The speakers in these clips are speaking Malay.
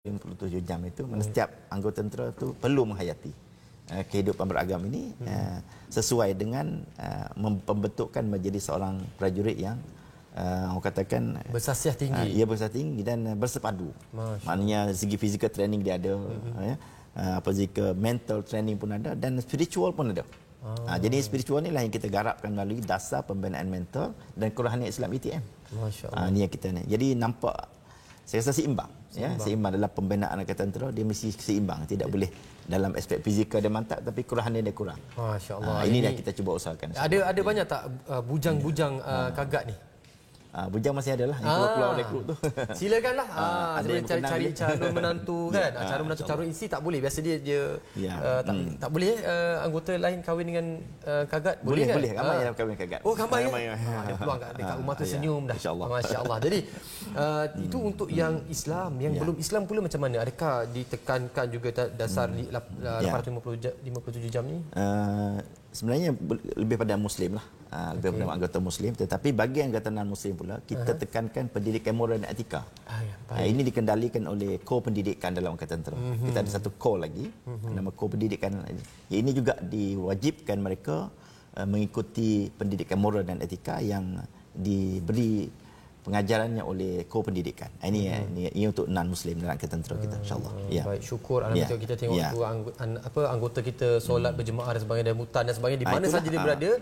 57 jam itu, mana setiap anggota tentera tu perlu menghayati kehidupan beragam ini sesuai dengan pembentukan menjadi seorang prajurit yang orang katakan bersasiah tinggi. Ia bersasiah tinggi dan bersepadu. Maknanya segi fizikal training dia ada, jika mental training pun ada dan spiritual pun ada. Jadi spiritual inilah yang kita garapkan melalui dasar pembinaan mental dan kerohanian Islam ITM. Masya-Allah. Ini yang kita ni. Jadi nampak saya rasa seimbang. Seimbang dalam pembinaan angkatan tentera, dia mesti seimbang, tidak boleh dalam aspek fizikal dia mantap tapi kerohanian dia kurang. Masya-Allah. Ini yang kita cuba usahakan. Ada banyak tak bujang-bujang Kagak ni? Bujang masih ada lah yang keluar rekrut tu. Silakanlah. Ada yang cari calon menantu kan. Calon menantu calon isteri tak boleh. Biasa dia tak boleh anggota lain kahwin dengan Kagat. Boleh kan? Boleh. Ramai yang kahwin Kagat. Oh, ramai. Ada peluang dekat rumah tu senyum dah. Masya-Allah. Jadi itu untuk yang Islam, yang belum Islam pula macam mana? Adakah ditekankan juga dasar 857 jam ni? Sebenarnya lebih pada Muslim lah. Lebih pada anggota Muslim, tetapi bagi anggota non-Muslim pula kita tekankan pendidikan moral dan etika. Ini dikendalikan oleh core pendidikan dalam angkatan tentera. Kita ada satu core lagi, nama core pendidikan. Ini juga diwajibkan mereka mengikuti pendidikan moral dan etika yang diberi pengajarannya oleh core pendidikan. Ini untuk non-Muslim dalam angkatan tentera kita, insya-Allah. Baik, syukur alhamdulillah kita tengok anggota kita solat berjemaah dan sebagainya dan mutan dan sebagainya di mana saja dia berada,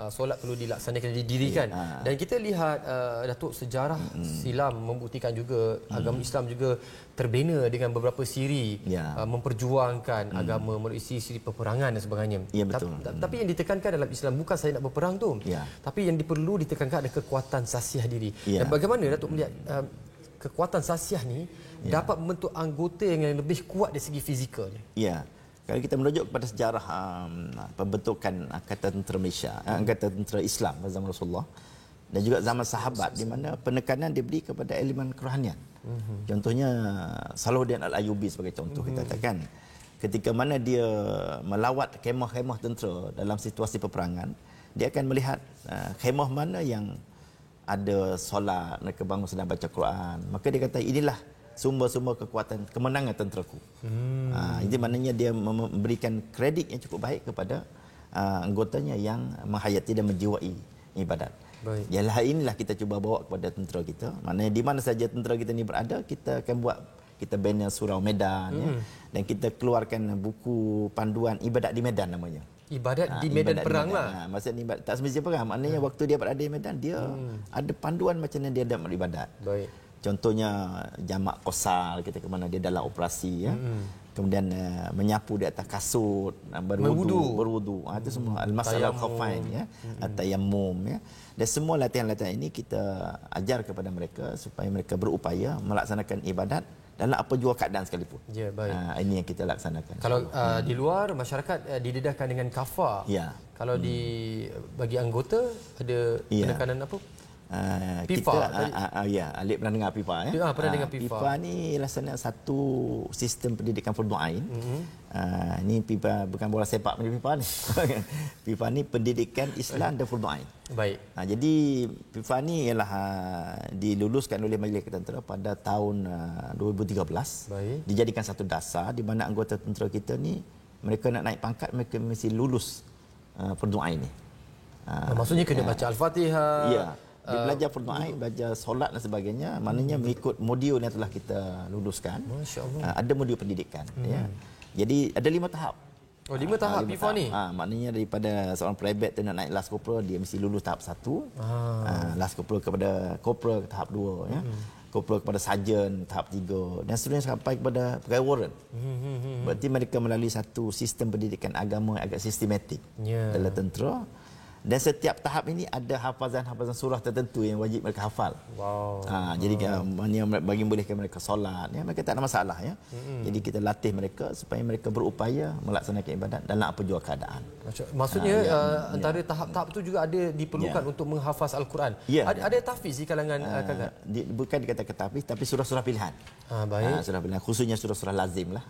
solat perlu dilaksanakan, didirikan. Dan kita lihat Datuk, sejarah silam membuktikan juga agama Islam juga terbina dengan beberapa siri memperjuangkan agama melalui siri peperangan dan sebagainya. Tapi yang ditekankan dalam Islam bukan saya nak berperang tu, tapi yang perlu ditekankan ada kekuatan sasiah diri. Dan bagaimana Datuk melihat kekuatan sasiah ni dapat membentuk anggota yang lebih kuat dari segi fizikalnya? Kalau kita merujuk kepada sejarah pembentukan Angkatan Tentera Malaysia, Angkatan Tentera Islam pada zaman Rasulullah dan juga zaman sahabat, di mana penekanan diberi kepada elemen kerohanian. Contohnya Salahuddin Al-Ayyubi sebagai contoh, kita katakan ketika mana dia melawat khemah-khemah tentera dalam situasi peperangan, dia akan melihat khemah mana yang ada solat, mereka bangun sedang baca Quran, maka dia kata inilah sumber-sumber kekuatan kemenangan tenteraku. Jadi maknanya dia memberikan kredit yang cukup baik kepada anggotanya yang menghayati dan menjiwai ibadat. Yalah, inilah kita cuba bawa kepada tentera kita. Maknanya di mana saja tentera kita ni berada, kita akan kita bina surau Medan, dan kita keluarkan buku panduan ibadat di Medan namanya. Ibadat di medan perang lah. Maksudnya tak semestinya perang. Maknanya waktu dia berada di Medan, dia ada panduan macam mana dia ada beribadat. Contohnya jamak qasar, kita ke mana dia dalam operasi, kemudian menyapu di atas kasut, berwudu. Itu semua al-mas'al al-khafain, tayammum, dan semua latihan-latihan ini kita ajar kepada mereka supaya mereka berupaya melaksanakan ibadat dalam apa jua keadaan sekalipun. Ini yang kita laksanakan. Kalau di luar masyarakat didedahkan dengan kafar. Kalau bagi anggota ada penekanan apa? FIFA. Alik pernah dengar FIFA pernah dengar FIFA. FIFA ni laksana satu sistem pendidikan fardu ain. Ni FIFA bukan bola sepak punya FIFA ni. FIFA ni pendidikan Islam dan fardu ain. Jadi FIFA ni ialah diluluskan oleh Majlis Tentera pada tahun 2013. Dijadikan satu dasar di mana anggota tentera kita ni, mereka nak naik pangkat, mereka mesti lulus fardu ain ni. Maksudnya kena baca Al-Fatihah. Dia belajar fardu ain, belajar solat dan sebagainya, maknanya mengikut modul yang telah kita luluskan. Masya-Allah. Ada modul pendidikan, Jadi ada 5 tahap. 5 tahap FIFA ni. Maknanya daripada seorang private tu nak naik last corporal, dia mesti lulus tahap 1. Last corporal kepada corporal tahap 2, corporal kepada sarjan tahap 3, dan seterusnya sampai kepada pegawai warrant. Berarti mereka melalui satu sistem pendidikan agama agak sistematik dalam tentera. Dan setiap tahap ini ada hafazan-hafazan surah tertentu yang wajib mereka hafal. Jadi bagi bolehkan mereka solat, mereka tak ada masalah, Jadi kita latih mereka supaya mereka berupaya melaksanakan ibadat dalam apa jua keadaan. Maksudnya antara tahap-tahap itu juga ada diperlukan untuk menghafaz Al-Quran. Ada tahfiz di kalangan Kagat? Bukan dikatakan tahfiz, tapi surah-surah pilihan. Surah pilihan, khususnya surah-surah lazim lah.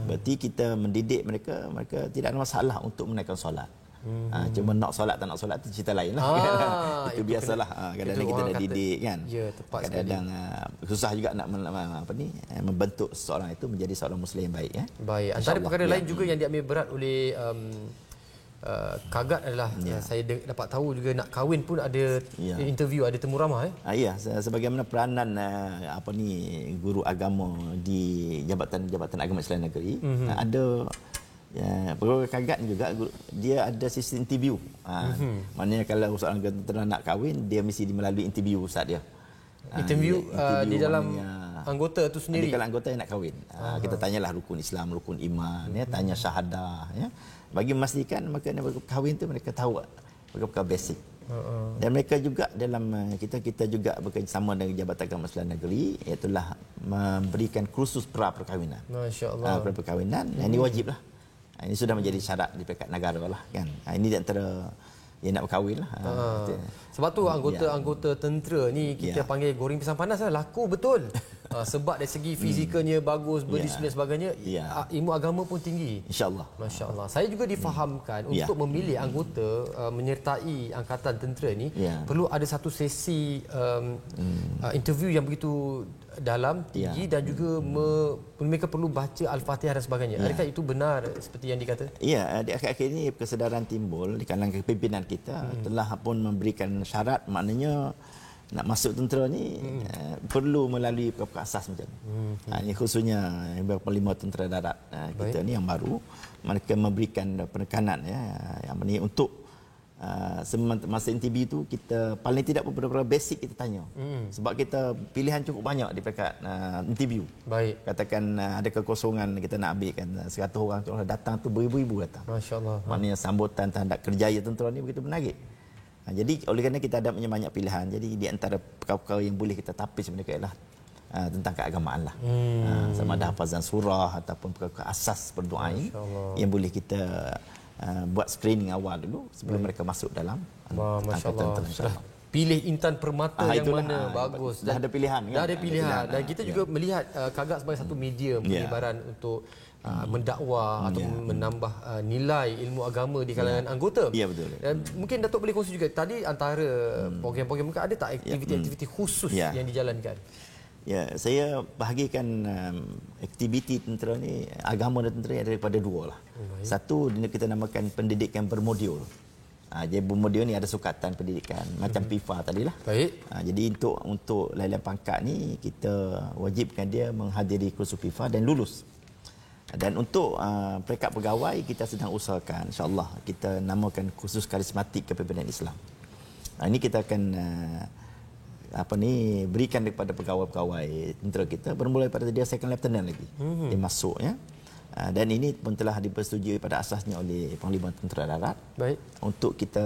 Berarti kita mendidik mereka tidak ada masalah untuk menaikkan solat. Cuma nak solat tak nak solat tu cerita lain lah. Itu biasalah. Kadang-kadang kita dah didik kan. Ya, tepat kadang-kadang susah juga nak membentuk seseorang itu menjadi seorang Muslim yang baik. Baik. Antara perkara lain juga yang diambil berat oleh Kagat adalah saya dapat tahu juga nak kahwin pun ada interview, ada temu ramah. Ya, sebagaimana peranan guru agama di Jabatan Agama Islam Negeri, ada perkara Kagat juga dia ada sistem interview. Maknanya kalau seorang tentera nak kahwin, dia mesti melalui interview ustaz dia. Interview di dalam anggota itu sendiri. Kalau anggota yang nak kahwin, kita tanyalah rukun Islam, rukun iman, tanya syahadah, bagi memastikan maka kahwin tu mereka tahu perkara basic. Dan mereka juga dalam kita juga bekerjasama dengan Jabatan Agama Islam Negeri, iaitu memberikan kursus pra-perkahwinan. Masya-Allah. Pra-perkahwinan, ini wajiblah. Ini sudah menjadi syarat di peringkat negara lah kan. Ini di antara yang nak berkahwin lah. Sebab tu anggota tentera ni kita panggil goreng pisang panas lah, laku betul. Sebab dari segi fizikalnya bagus, berdisiplin sebagainya, ilmu agama pun tinggi. InsyaAllah. Masya-Allah. Saya juga difahamkan untuk memilih anggota menyertai angkatan tentera ni perlu ada satu sesi interview yang begitu dalam, tinggi dan juga mereka perlu baca Al-Fatihah dan sebagainya. Adakah itu benar seperti yang dikata? Ya, di akhir-akhir ini kesedaran timbul di kalangan pimpinan kita telah pun memberikan syarat, maknanya nak masuk tentera ni perlu melalui beberapa asas macam ni. Ini khususnya beberapa 5 tentera darat kita ni yang baru, mereka memberikan penekanan untuk masa interview tu kita paling tidak beberapa basic kita tanya. Sebab kita pilihan cukup banyak di peringkat interview. Baik. Katakan ada kekosongan kita nak ambil kan 100 orang tu datang tu beribu-ribu datang. Masya-Allah. Maknanya sambutan terhadap kerjaya tentera ni begitu menarik. Jadi oleh kerana kita ada banyak pilihan, jadi di antara perkara-perkara yang boleh kita tapis mereka ialah tentang keagamaan lah. Sama ada hafazan surah ataupun perkara asas berdoa yang boleh kita buat screening awal dulu sebelum mereka masuk dalam angkatan tentera. Pilih intan permata yang mana bagus. Dah ada pilihan kan? Dah ada pilihan. Dan kita juga melihat Kagak sebagai satu media penyebaran untuk mendakwah atau menambah nilai ilmu agama di kalangan anggota. Ya, betul. Dan mungkin Datuk boleh kongsi juga tadi antara program-program mereka ada tak aktiviti-aktiviti khusus yang dijalankan? Ya, saya bahagikan aktiviti tentera ni, agama dan tentera daripada dua lah. Satu kita namakan pendidikan bermodul. Jadi bermodul ni ada sukatan pendidikan macam PIFA tadilah. Baik. Jadi untuk lain-lain pangkat ni kita wajibkan dia menghadiri kursus PIFA dan lulus. Dan untuk peringkat pegawai kita sedang usahakan, insya-Allah kita namakan kursus karismatik kepimpinan Islam. Ini kita akan berikan kepada pegawai-pegawai tentera kita bermula daripada dia second lieutenant lagi. Dia masuk ya. Dan ini pun telah dipersetujui pada asasnya oleh Panglima Tentera Darat. Baik. Untuk kita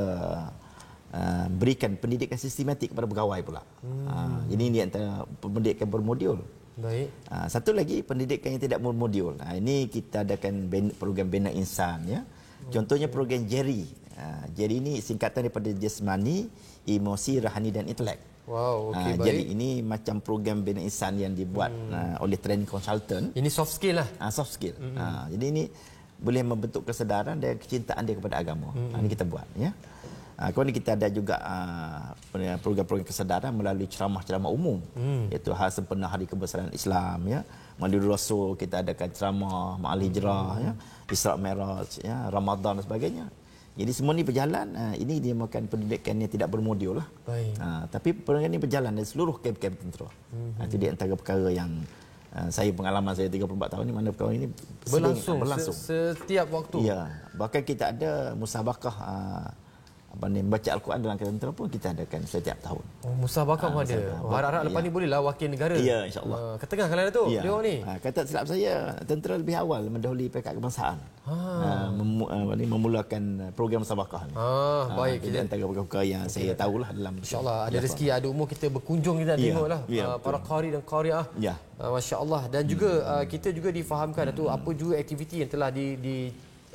berikan pendidikan sistematik kepada pegawai pula. Jadi ini antara pendidikan bermodul. Baik. Satu lagi pendidikan yang tidak bermodul. Ini kita adakan program Bina Insan ya. Contohnya program JERI. JERI ini singkatan daripada jasmani, emosi, rohani dan intelek. Wow, okey, baik. Jadi ini macam program Bina Insan yang dibuat oleh training consultant. Ini soft skill lah. Soft skill. Jadi ini boleh membentuk kesedaran dan kecintaan dia kepada agama. Ini kita buat ya. Kemudian kita ada juga program-program kesedaran melalui ceramah-ceramah umum, iaitu sempena Hari Kebesaran Islam ya. Maulid Rasul kita adakan ceramah, Ma'al Hijrah ya, Isra' Mi'raj ya, Ramadan dan sebagainya. Jadi semua ni berjalan. Ini dia makan pendidikan yang tidak bermodul lah. Tapi program ini berjalan di seluruh kamp-kamp tentera. Itu di antara perkara yang pengalaman saya 34 tahun ni, mana perkara ini berlangsung. Setiap waktu. Ya, bahkan kita ada musabakah membaca Al-Quran dalam tentera pun kita adakan setiap tahun. Musabakah pun ada. Harap-harap lepas ni bolehlah wakil negara. Ya, insya-Allah. Ke tengah kalian tu, dia ni. Kata silap saya, tentera lebih awal mendahului peringkat kebangsaan. Memulakan program musabakah ni. Baik. Jadi antara perkara yang saya tahulah dalam, insya-Allah ada rezeki, ada umur kita berkunjung, kita tengoklah para qari dan qariah. Masya-Allah. Dan juga kita juga difahamkan tu apa juga aktiviti yang telah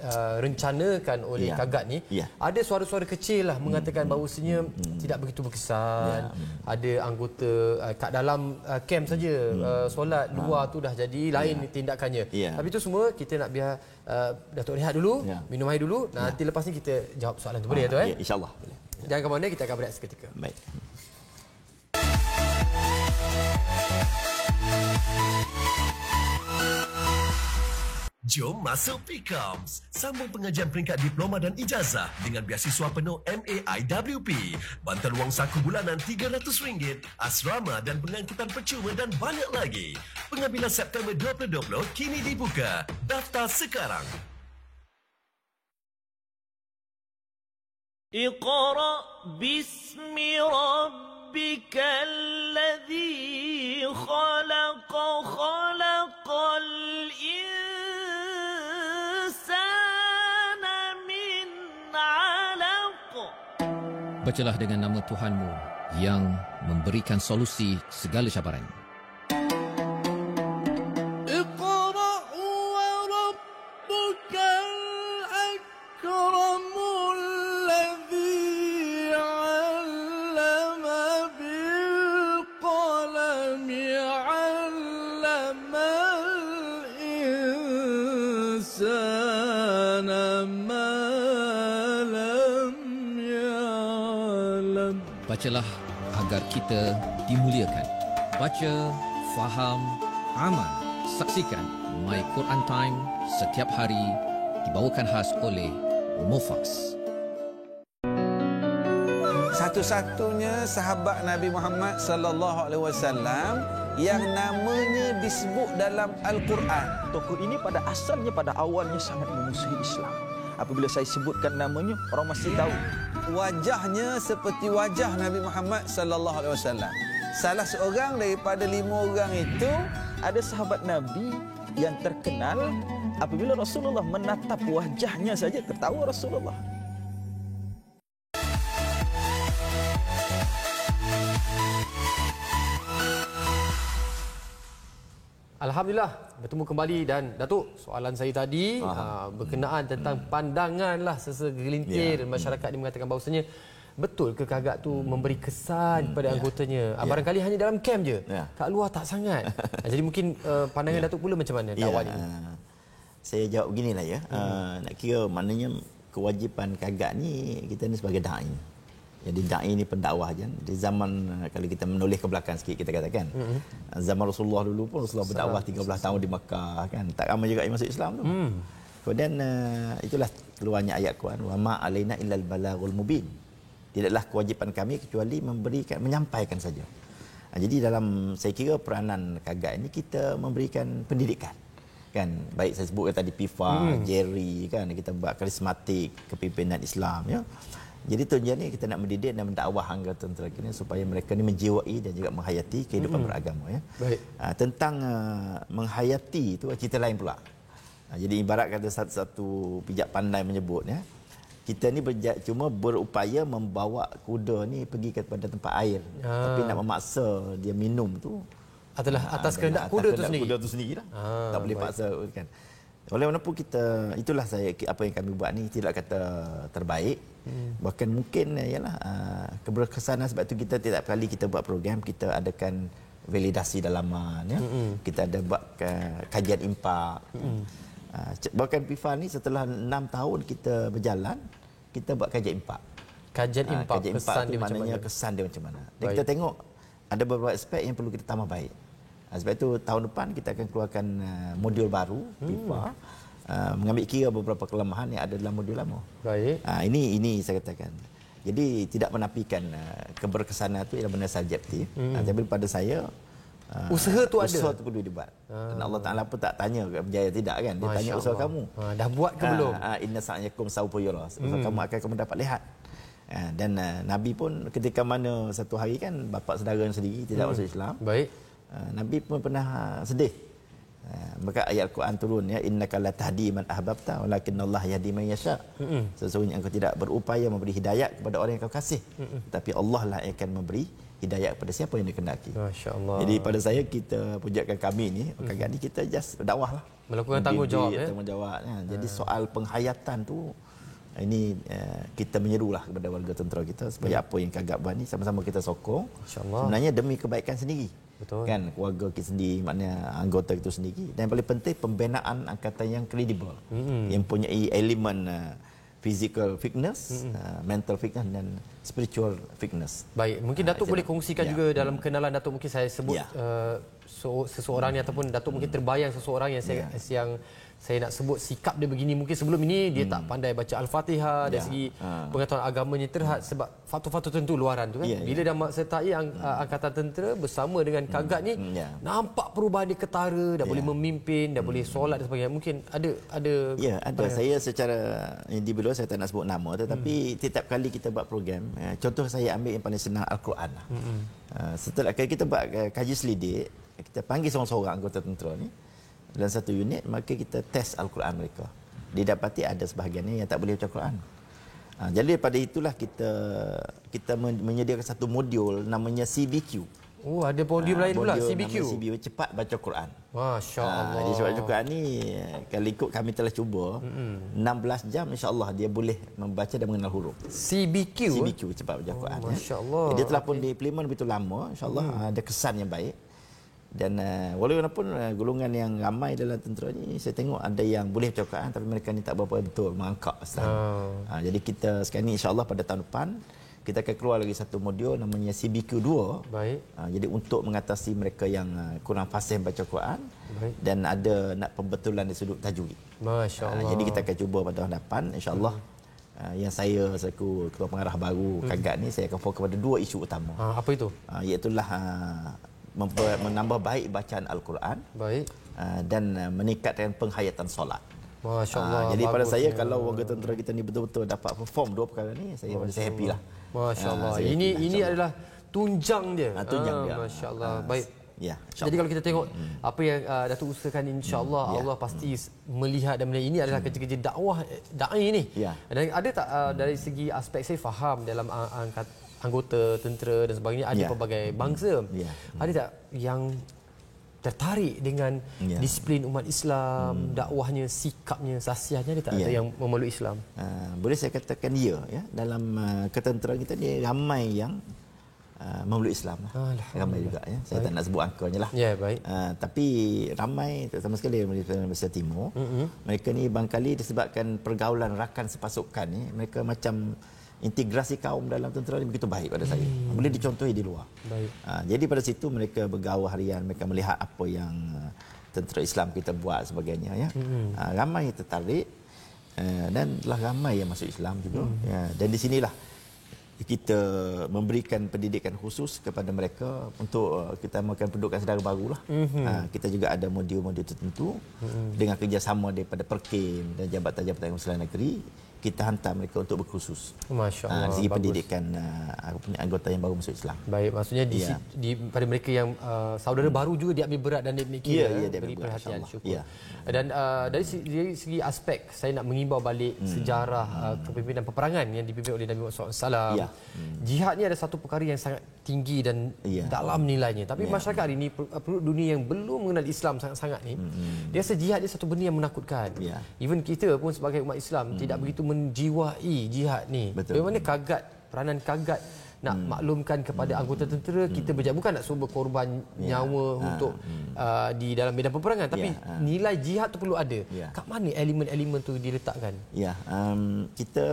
direncanakan oleh Kagat ni, ada suara-suara kecil lah mengatakan bahawasanya tidak begitu berkesan. Ada anggota kat dalam camp saja solat, luar tu dah jadi lain tindakannya. Tapi itu semua kita nak biar Datuk rehat dulu, minum air dulu. Nanti lepas ni kita jawab soalan tu, boleh Datuk? InsyaAllah boleh. Jangan ke mana, kita akan berehat seketika. Baik. Jom masuk PIKAMS. Sambung pengajian peringkat diploma dan ijazah dengan beasiswa penuh MAIWP. Bantuan wang saku bulanan RM300, asrama dan pengangkutan percuma dan banyak lagi. Pengambilan September 2020 kini dibuka. Daftar sekarang. اقرأ باسم ربك الذي خلق خلق الإنسان من علق. Bacalah dengan nama Tuhanmu yang memberikan solusi segala cabaran. Bacalah agar kita dimuliakan. Baca, faham, amal. Saksikan My Quran Time setiap hari dibawakan khas oleh Mofax. Satu-satunya sahabat Nabi Muhammad sallallahu alaihi wasallam yang namanya disebut dalam Al-Quran. Tokoh ini pada asalnya, pada awalnya sangat memusuhi Islam. Apabila saya sebutkan namanya, orang mesti tahu. Wajahnya seperti wajah Nabi Muhammad sallallahu alaihi wasallam. Salah seorang daripada 5 orang itu, ada sahabat Nabi yang terkenal apabila Rasulullah menatap wajahnya saja tertawa Rasulullah. Alhamdulillah bertemu kembali, dan Datuk, soalan saya tadi berkenaan tentang pandangan lah sesegelintir masyarakat ni mengatakan bahawasanya betul ke Kagat tu memberi kesan kepada anggotanya? Barangkali hanya dalam camp je, kat luar tak sangat. Jadi mungkin pandangan Datuk pula macam mana dakwah ni? Saya jawab beginilah ya. Nak kira maknanya kewajipan Kagat ni, kita ni sebagai da'i. Jadi da'i ni pendakwah je. Di zaman, kalau kita menoleh ke belakang sikit, kita katakan zaman Rasulullah dulu pun Rasulullah berdakwah 13 tahun di Makkah kan. Tak ramai juga yang masuk Islam tu. Kemudian itulah keluarnya ayat Quran, wa ma alaina illal balaghul mubin. Tidaklah kewajipan kami kecuali memberikan, menyampaikan saja. Jadi dalam, saya kira peranan Kagat ini kita memberikan pendidikan. Kan, baik saya sebutkan tadi PIFA, Jerry kan, kita buat karismatik kepimpinan Islam ya. Jadi tujuan ni kita nak mendidik dan mendakwah anggota tentera kita supaya mereka ni menjiwai dan juga menghayati kehidupan beragama ya. Baik. Tentang menghayati itu cerita lain pula. Jadi ibarat kata satu pijak pandai menyebut ya, kita ni cuma berupaya membawa kuda ni pergi kepada tempat air, tapi nak memaksa dia minum tu adalah atas kehendak kuda tu sendiri. Kuda tu sendirilah. Tak boleh paksa kan. Oleh mana pun kita, itulah saya, apa yang kami buat ni tidak kata terbaik, bahkan mungkin ialah keberkesanan. Sebab itu kita tiap kali kita buat program, kita adakan validasi dalaman ya. Kita ada buat kajian impak. Bahkan PIFA ni setelah 6 tahun kita berjalan, kita buat kajian impak. Kajian impak, kesan dia macam mana? Kesan dia macam mana. Dan kita tengok ada beberapa aspek yang perlu kita tambah baik. Sebab itu tahun depan kita akan keluarkan modul baru PIFA, mengambil kira beberapa kelemahan yang ada dalam modul lama. Baik. Ini saya katakan. Jadi tidak menafikan keberkesanan itu ialah benda subjektif. Tapi pada saya usaha tu ada. Usaha tu perlu dibuat. Dan Allah Taala pun tak tanya berjaya tidak kan. Dia tanya usaha kamu. Dah buat ke belum? Inna sa'yakum sawfa yura. Kamu akan mendapat lihat. Dan Nabi pun ketika mana satu hari kan bapa saudara sendiri tidak masuk Islam. Baik. Nabi pun pernah sedih. Maka ayat Al-Quran turun ya, innaka la tahdi man ahbabta walakinnallaha yahdi man yasha. Sesungguhnya engkau tidak berupaya memberi hidayat kepada orang yang kau kasih, tapi Allah lah yang akan memberi hidayah kepada siapa yang dikehendaki. Masya-Allah. Jadi pada saya kita pujakan kami ni, kakak ni kita just dakwah lah. Melakukan tanggungjawab tanggungjawab ya. Jadi soal penghayatan tu ini kita menyerulah kepada warga tentera kita supaya apa yang kagak buat ni sama-sama kita sokong. Sebenarnya demi kebaikan sendiri. Betul. Kan keluarga kita sendiri, maknanya anggota itu sendiri. Dan yang paling penting pembinaan angkatan yang kredibel. Yang mempunyai elemen physical fitness, mental fitness dan spiritual fitness. Baik, mungkin Datuk boleh kongsikan juga dalam kenalan Datuk, mungkin saya sebut seseorang ni ataupun Datuk mungkin terbayang seseorang yang saya nak sebut sikap dia begini, mungkin sebelum ini dia tak pandai baca Al-Fatihah, dari segi pengetahuan agamanya terhad sebab faktor-faktor tertentu luaran tu kan. Bila dah sertai angkatan tentera bersama dengan Kagak ni, nampak perubahan dia ketara, dah boleh memimpin, dah boleh solat dan sebagainya. Mungkin ada ada. Saya secara individu saya tak nak sebut nama, tetapi setiap kali kita buat program, contoh saya ambil yang paling senang Al-Quran lah. Setelah kita buat kaji selidik, kita panggil seorang-seorang anggota tentera ni dalam satu unit, maka kita test Al-Quran mereka. Didapati ada sebahagiannya yang tak boleh baca Al-Quran. Jadi daripada itulah kita menyediakan satu modul namanya CBQ. Oh, ada modul lain pula, CBQ. CBQ, cepat baca Quran. Masya-Allah. Jadi cepat baca Quran ni kalau ikut kami telah cuba 16 jam insya-Allah dia boleh membaca dan mengenal huruf. CBQ cepat baca Quran. Masya-Allah. Dia telah pun diimplement begitu lama, insya-Allah ada kesan yang baik. Dan walaupun golongan yang ramai dalam tentera ni, saya tengok ada yang boleh baca Quran tapi mereka ni tak berapa betul mengangkat asal. Jadi kita sekarang ni insya-Allah pada tahun depan kita akan keluar lagi satu modul namanya CBQ 2. Baik. Jadi untuk mengatasi mereka yang kurang fasih baca Quran. Baik. Dan ada nak pembetulan dari sudut tajwid. Masya-Allah. Jadi kita akan cuba pada tahun depan insya-Allah. Yang saya selaku ketua pengarah baru Kagak ni, saya akan fokus pada dua isu utama. Apa itu? Iaitulah menambah baik bacaan Al-Quran. Baik. Dan meningkatkan penghayatan solat. Masya-Allah. Jadi pada saya kalau warga tentera kita ni betul-betul dapat perform dua perkara ni, saya happy lah. Masya-Allah. Ini adalah tunjang dia. Tunjang dia. Masya-Allah. Baik. Ya, jadi kalau kita tengok apa yang Datuk usahakan, insya-Allah Allah pasti melihat dan melihat ini adalah kerja-kerja dakwah dai ni. Dan ada tak dari segi aspek, saya faham dalam anggota tentera dan sebagainya ada pelbagai bangsa. Ada tak yang tertarik dengan disiplin umat Islam, dakwahnya, sikapnya, sasiahnya, ada tak ada yang memeluk Islam? Boleh saya katakan ya. Dalam ketenteraan kita ni ramai yang memeluk Islam lah. Ramai juga ya. Saya tak nak sebut angkanya lah. Ya, baik. Tapi ramai, terutama sekali di Malaysia Timur, mereka ni barangkali disebabkan pergaulan rakan sepasukan ni, mereka macam integrasi kaum dalam tentera ni begitu baik pada saya. Boleh dicontohi di luar. Baik. Jadi pada situ mereka bergaul harian, mereka melihat apa yang tentera Islam kita buat sebagainya ya. Ramai tertarik dan telah ramai yang masuk Islam juga. Dan di sinilah kita memberikan pendidikan khusus kepada mereka untuk kita makan pendudukan saudara barulah. Kita juga ada modul-modul tertentu dengan kerjasama daripada Perkim dan Jabatan-Jabatan Konsulan Negeri. Kita hantar mereka untuk berkursus. Masya-Allah. Dari pendidikan anggota yang baru masuk Islam. Baik, maksudnya pada mereka yang saudara baru juga diambil berat dan diambil kira, beri perhatian, syukur. Dan dari segi aspek, saya nak mengimbau balik sejarah kepimpinan peperangan yang dipimpin oleh Nabi Muhammad SAW. Jihad ni ada satu perkara yang sangat tinggi dan dalam nilainya. Tapi masyarakat hari ini, penduduk dunia yang belum mengenal Islam sangat-sangat ni, dia rasa jihad dia satu benda yang menakutkan. Even kita pun sebagai umat Islam tidak begitu menjiwai jihad ni. Bagaimana peranan Kagak nak maklumkan kepada anggota tentera, kita berjaya bukan nak suruh berkorban nyawa untuk di dalam medan peperangan, tapi nilai jihad tu perlu ada. Kat mana elemen-elemen tu diletakkan? Kita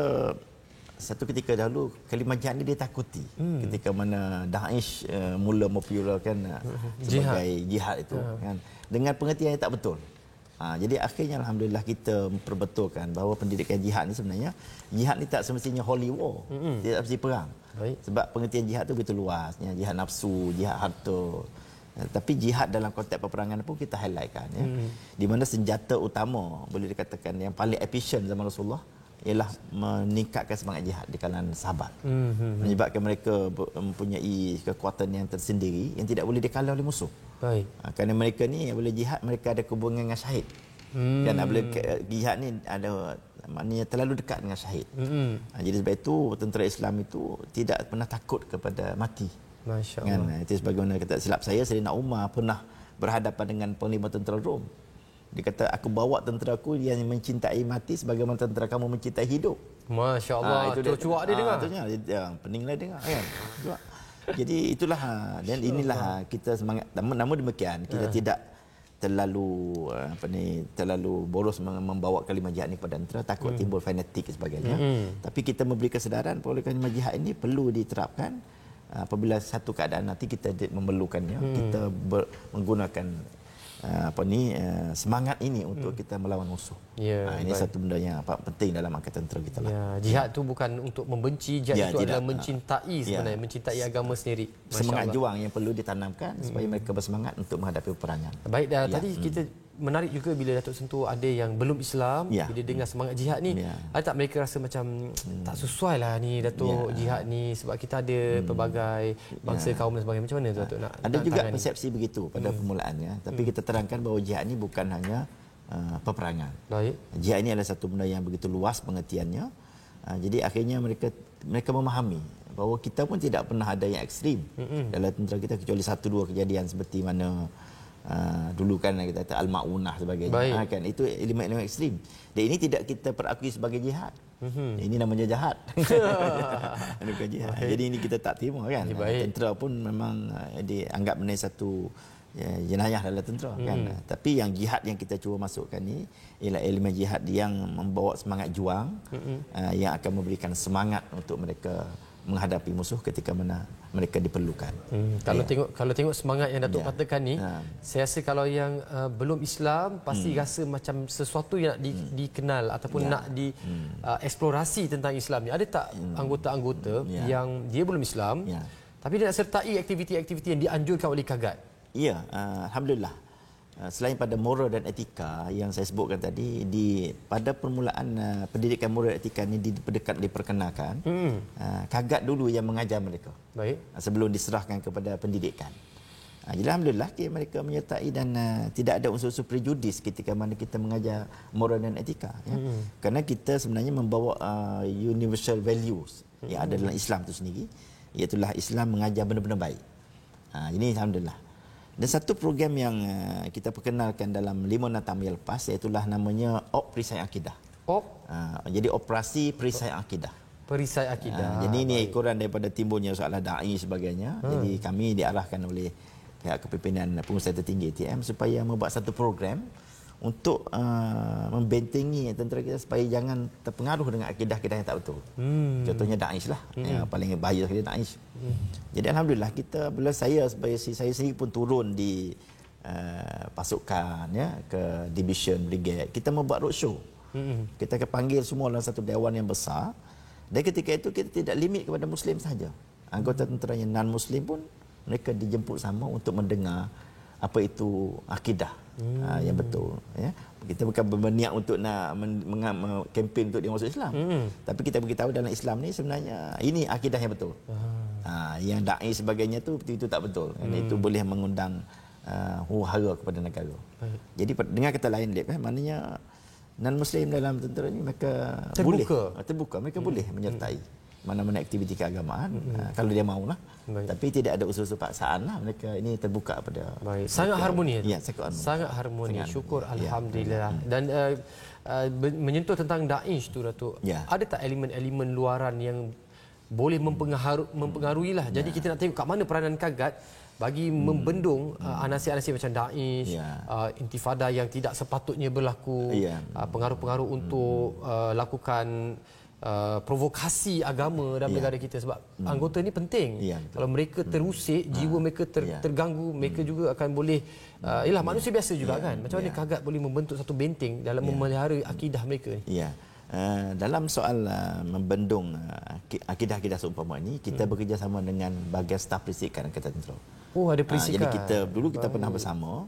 satu ketika dahulu kalimah jihad ni dia takuti. Ketika mana Daesh mula mempopularkan sebagai jihad itu kan, dengan pengertian yang tak betul. Jadi akhirnya alhamdulillah kita memperbetulkan bahawa pendidikan jihad ni sebenarnya jihad ni tak semestinya holy war. Tidak mesti perang. Sebab pengertian jihad tu begitu luasnya, jihad nafsu, jihad harta. Tapi jihad dalam konteks peperangan pun kita highlightkan ya. Di mana senjata utama boleh dikatakan yang paling efisien zaman Rasulullah ialah meningkatkan semangat jihad di kalangan sahabat. Menyebabkan mereka mempunyai kekuatan yang tersendiri yang tidak boleh dikalah oleh musuh. Baik. Kerana mereka ni boleh jihad, mereka ada hubungan dengan syahid. Kerana boleh jihad ni ada maknanya terlalu dekat dengan syahid. Jadi sebab itu tentera Islam itu tidak pernah takut kepada mati. Masya Kan? Allah. Itu sebagaimana kata silap saya, Sayyidina Umar pernah berhadapan dengan panglima tentera Rom. Dia kata, aku bawa tentera aku yang mencintai mati sebagaimana tentera kamu mencintai hidup. Masya Allah. Itu Cuak dia dengar. Dia peninglah dengar kan. Jadi itulah, dan inilah kita semangat. Namun demikian kita tidak terlalu boros membawa kalimah jihad ini kepada tentera, takut timbul fanatik sebagainya. Tapi kita memberi kesedaran bahawa kalimah jihad ini perlu diterapkan apabila satu keadaan nanti kita memerlukannya. Kita menggunakan semangat ini untuk kita melawan musuh. Ini satu benda yang penting dalam angkatan tentera kita lah. Jihad itu bukan untuk membenci, jihad itu adalah mencintai sebenarnya, mencintai agama sendiri. Semangat juang yang perlu ditanamkan supaya mereka bersemangat untuk menghadapi peperangan. Baik, tadi kita menarik juga bila Datuk sentuh ada yang belum Islam, bila dengar semangat jihad ni, ada tak mereka rasa macam tak sesuai lah ni Datuk, jihad ni sebab kita ada pelbagai bangsa kaum dan sebagainya. Macam mana tu Datuk nak ada juga persepsi begitu pada permulaannya, tapi kita terangkan bahawa jihad ni bukan hanya peperangan. Baik. Jihad ini adalah satu benda yang begitu luas pengertiannya. Jadi akhirnya mereka memahami bahawa kita pun tidak pernah ada yang ekstrim dalam tentera kita, kecuali 1-2 kejadian seperti mana dulu kan kita kata al-maunah sebagainya, kan itu elemen ekstrim. Dan ini tidak kita perakui sebagai jihad. Ini namanya jahat. Bukan jihad. Jadi ini kita tak terima kan. Tentera pun memang dianggap menjadi satu jenayah dalam tentera kan. Tapi yang jihad yang kita cuba masukkan ni ialah elemen jihad yang membawa semangat juang, yang akan memberikan semangat untuk mereka menghadapi musuh ketika mana mereka diperlukan. Kalau tengok semangat yang Datuk katakan ni, saya rasa kalau yang belum Islam pasti rasa macam sesuatu yang nak dikenal ataupun nak dieksplorasi tentang Islam ni. Ada tak anggota-anggota yang dia belum Islam tapi dia nak sertai aktiviti-aktiviti yang dianjurkan oleh Kagat? Ya, alhamdulillah. Selain pada moral dan etika yang saya sebutkan tadi, pada permulaan pendidikan moral dan etika ini diperkenalkan, Kagat dulu yang mengajar mereka. Baik. Sebelum diserahkan kepada pendidikan. Jadi alhamdulillah mereka menyertai dan tidak ada unsur-unsur prejudis ketika mana kita mengajar moral dan etika. Kerana kita sebenarnya membawa universal values yang ada dalam Islam itu sendiri, iaitulah Islam mengajar benda-benda baik. Ini alhamdulillah. Dan satu program yang kita perkenalkan dalam 5-6 tahun yang lepas, iaitulah namanya OP Perisai Akidah. Jadi Operasi Perisai Akidah. Perisai Akidah. Jadi ini ekoran daripada timbulnya soalan da'i sebagainya. Jadi kami diarahkan oleh pihak kepimpinan pengurusan tertinggi ATM supaya membuat satu program untuk membentengi tentera kita supaya jangan terpengaruh dengan akidah-akidah yang tak betul. Contohnya Daesh lah, yang paling bahaya sekali Daesh. Jadi alhamdulillah kita, bila saya sendiri pun turun di pasukan ke division brigade, kita membuat roadshow. Kita akan panggil semua dalam satu dewan yang besar, dan ketika itu kita tidak limit kepada Muslim saja. Anggota tentera yang non-Muslim pun mereka dijemput sama untuk mendengar apa itu akidah yang betul. Kita bukan berniat untuk nak kempen untuk dia masuk Islam, tapi kita beritahu dalam Islam ni sebenarnya ini akidah yang betul. Yang da'i sebagainya tu itu tak betul. Itu boleh mengundang huru-hara kepada negara. Jadi dengan kata lain, maknanya non-Muslim dalam tentera ni mereka terbuka, mereka boleh menyertai mana-mana aktiviti keagamaan kalau dia maulah. Tapi tidak ada unsur-unsur paksaan lah. Mereka ini terbuka pada sangat harmoni. Ya, sangat harmoni. Syukur alhamdulillah. Dan menyentuh tentang Daesh tu Datuk, ada tak elemen-elemen luaran yang boleh mempengaruhi lah. Jadi kita nak tengok kat mana peranan Kagat bagi membendung anasir-anasir macam Daesh, intifada yang tidak sepatutnya berlaku, pengaruh-pengaruh untuk lakukan provokasi agama dalam negara kita, sebab anggota ni penting. Kalau mereka terusik, jiwa mereka terganggu, mereka juga akan boleh ialah manusia biasa juga kan. Macam mana Kagat boleh membentuk satu benteng dalam memelihara akidah mereka ni? Dalam soal membendung akidah-akidah seumpama ini, kita bekerjasama dengan bahagian staf perisikan Angkatan Tentera. Ada perisikan. Jadi kita pernah bersama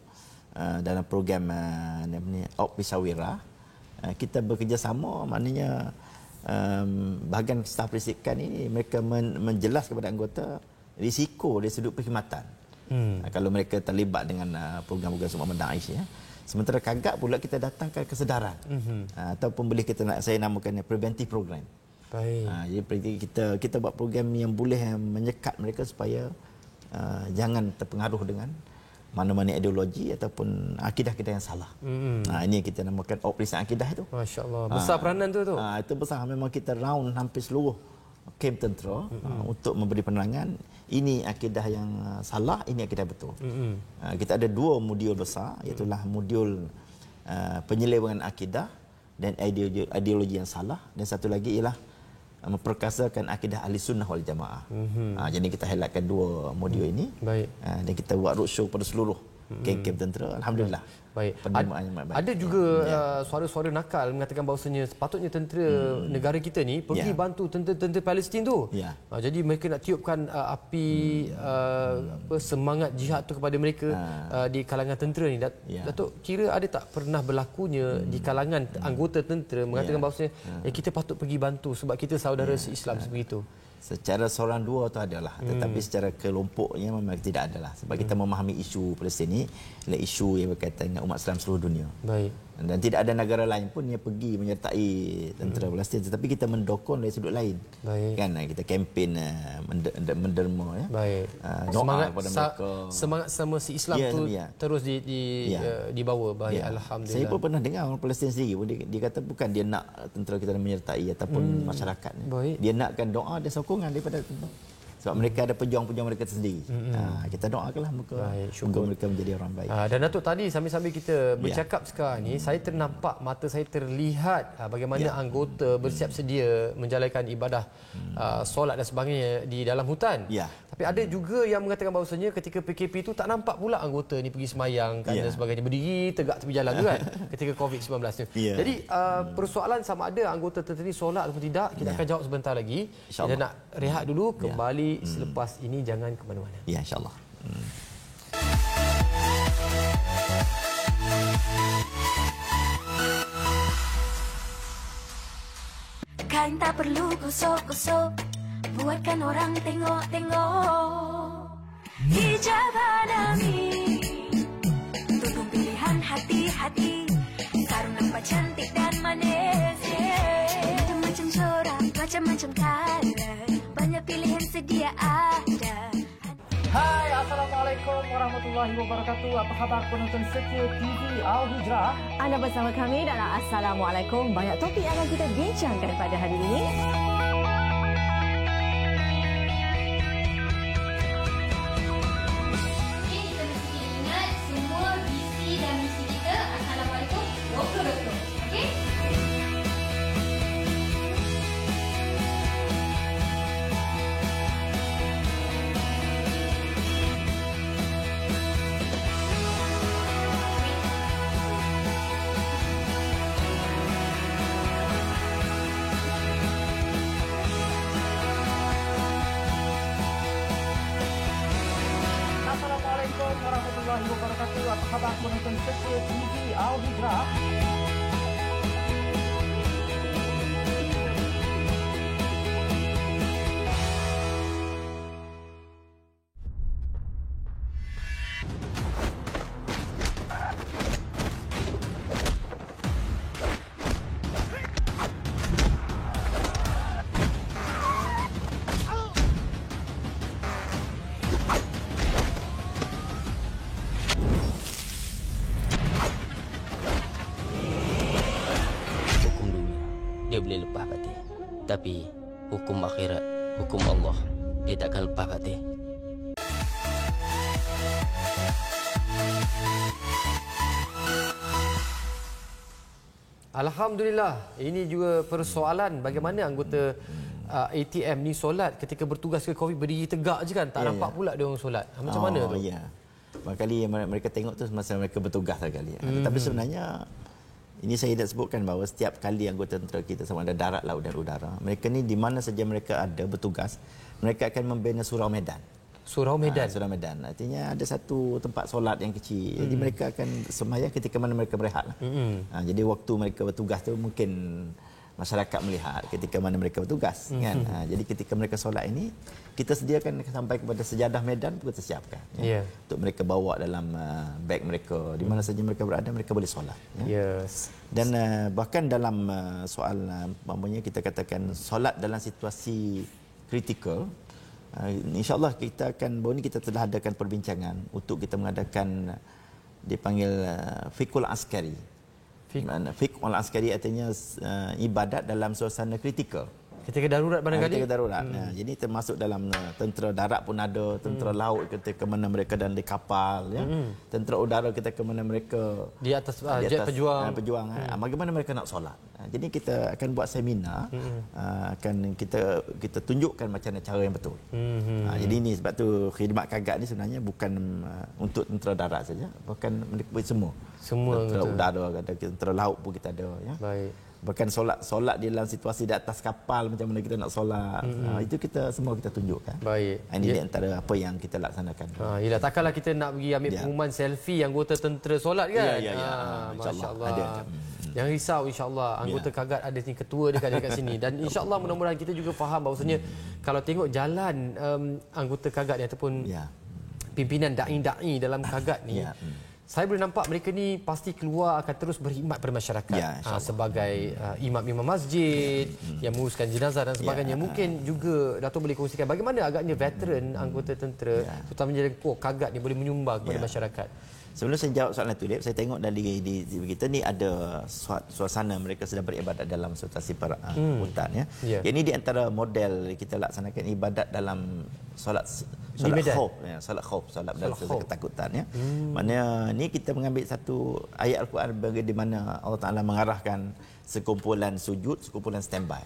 dalam program OP Pisawira. Kita bekerjasama, maknanya bahagian staf perisikan ini mereka menjelas kepada anggota risiko dari sudut perkhidmatan kalau mereka terlibat dengan program-program seumpama Daesh. Sementara Kagat pula kita datangkan kesedaran, ataupun boleh saya namakan preventive program. Baik. Jadi kita buat program yang boleh menyekat mereka supaya jangan terpengaruh dengan mana-mana ideologi ataupun akidah-akidah yang salah. Ini yang kita namakan operasi akidah itu. Masya Allah. Besar peranan tu. Itu besar. Memang kita round hampir seluruh kem tentera untuk memberi penerangan ini akidah yang salah, ini akidah betul. Kita ada 2 modul besar, iaitu modul penyelewengan akidah dan ideologi yang salah, dan satu lagi ialah memperkasakan akidah ahli sunnah wal jamaah. Jadi kita highlightkan 2 modul ini. Baik. Dan kita buat roadshow pada seluruh kem-kem tentera. Alhamdulillah. Baik. Baik. Ada juga suara-suara nakal mengatakan bahawasanya sepatutnya tentera negara kita ni pergi bantu tentera Palestin tu. Jadi mereka nak tiupkan api semangat jihad tu kepada mereka di kalangan tentera ni. Datuk, kira ada tak pernah berlakunya di kalangan anggota tentera mengatakan bahawasanya kita patut pergi bantu sebab kita saudara se-Islam sebegitu? Secara seorang dua tu adalah, tetapi secara kelompoknya memang tidak adalah. Sebab kita memahami isu Palestin ini adalah isu yang berkaitan dengan umat Islam seluruh dunia. Baik. Dan tidak ada negara lain pun yang pergi menyertai tentera Palestin, tetapi kita mendokong dari sudut lain. Baik. Kan kita kempen menderma ya. Baik. Doa kepada mereka. Semangat sama si Islam tu terus dibawa. Baik, alhamdulillah. Saya pun pernah dengar orang Palestin sendiri pun dia kata bukan dia nak tentera kita menyertai ataupun masyarakat. Baik. Dia nakkan doa dan sokongan daripada tentera. Sebab mereka ada pejuang-pejuang mereka sendiri. Kita doakanlah moga mereka menjadi orang baik. Dan Datuk, tadi sambil-sambil kita bercakap sekarang ni, saya ternampak, mata saya terlihat bagaimana anggota bersiap sedia menjalankan ibadah solat dan sebagainya di dalam hutan. Tapi ada juga yang mengatakan bahawasanya ketika PKP itu tak nampak pula anggota ni pergi semayang dan sebagainya, berdiri tegak tepi jalan tu kan ketika COVID-19 tu. Jadi persoalan sama ada anggota tentera solat ataupun tidak, kita akan jawab sebentar lagi. Kita nak rehat dulu, kembali selepas ini, jangan ke mana-mana. Ya, insya-Allah. Kain tak perlu gosok-gosok, buatkan orang tengok-tengok. Hijabah Nabi, tutup pilihan hati-hati. Sarung nampak cantik dan manis, macam-macam corak, macam-macam color, banyak pilihan sedia ada. Hai, Assalamualaikum warahmatullahi wabarakatuh. Apa khabar penonton setia TV Al Hijrah? Anda bersama kami dalam Assalamualaikum. Banyak topik yang akan kita bincangkan pada hari ini. Kita mesti ingat semua visi dan misi kita. Assalamualaikum, doktor-doktor. Okey? Assalamualaikum warahmatullahi wabarakatuh. Apa khabar penonton setia TV Al Hijrah? Dia boleh lepas Patih. Tapi hukum akhirat, hukum Allah, dia takkan lepas Patih. Alhamdulillah. Ini juga persoalan bagaimana anggota ATM ni solat ketika bertugas ke COVID, berdiri tegak je kan. Tak nampak pula dia orang solat. Macam mana tu? Kali mereka tengok tu masa mereka bertugas sekali. Tetapi sebenarnya ini saya dah sebutkan bahawa setiap kali anggota tentera kita sama ada darat, laut dan udara, mereka ni di mana saja mereka ada bertugas, mereka akan membina surau medan. Surau medan? Surau medan. Artinya ada satu tempat solat yang kecil. Jadi mereka akan sembahyang ketika mana mereka berehat. Jadi waktu mereka bertugas tu mungkin masyarakat melihat ketika mana mereka bertugas. Kan? Jadi ketika mereka solat ini, kita sediakan sampai kepada sejadah medan pun kita siapkan. Untuk mereka bawa dalam beg mereka. Di mana saja mereka berada, mereka boleh solat. Dan bahkan dalam soal, kita katakan solat dalam situasi kritikal, InsyaAllah kita akan, baru ni kita telah adakan perbincangan untuk kita mengadakan dipanggil Fiqhul Askari. Fiqhul Askari artinya ibadat dalam suasana kritikal. Ketika darurat barangkali? Ketika darurat. Jadi termasuk dalam tentera darat pun ada, tentera laut ketika mana mereka dan di kapal, ya. Tentera udara ketika mana mereka di atas jet pejuang. Bagaimana mereka nak solat. Jadi kita akan buat seminar, akan kita tunjukkan macam mana cara yang betul. Jadi ini sebab tu khidmat kagak ni sebenarnya bukan untuk tentera darat saja, bahkan semua. Tentera udara ada, tentera laut pun kita ada, ya. Baik. Bahkan solat di dalam situasi di atas kapal, macam mana kita nak solat, itu kita semua kita tunjukkan. Baik. Ini di antara apa yang kita laksanakan. Yalah, takkanlah kita nak pergi ambil pengumuman selfie anggota tentera solat kan? Ya. Masya-Allah. Ada. Jangan risau, insya-Allah anggota Kagat ada ni, ketua dekat sini, dan insya-Allah mudah-mudahan kita juga faham bahawasanya kalau tengok jalan anggota Kagat ni ataupun pimpinan dai-dai dalam Kagat ni, saya boleh nampak mereka ni pasti keluar akan terus berkhidmat pada masyarakat, sebagai imam-imam masjid yang menguruskan jenazah dan sebagainya. Mungkin juga Dato' boleh kongsikan bagaimana agaknya veteran anggota tentera, terutamanya dari Kor Kagat ni, boleh menyumbang kepada masyarakat. Sebelum saya jawab soalan itu, saya tengok dari di kita ni ada suasana mereka sedang beribadat dalam situasi hutan, ya. Ini di antara model kita laksanakan ibadat dalam solat khauf, solat dalam ketakutan, ya. Maknanya ni kita mengambil satu ayat Al-Quran bagi mana Allah Taala mengarahkan sekumpulan sujud, sekumpulan standby.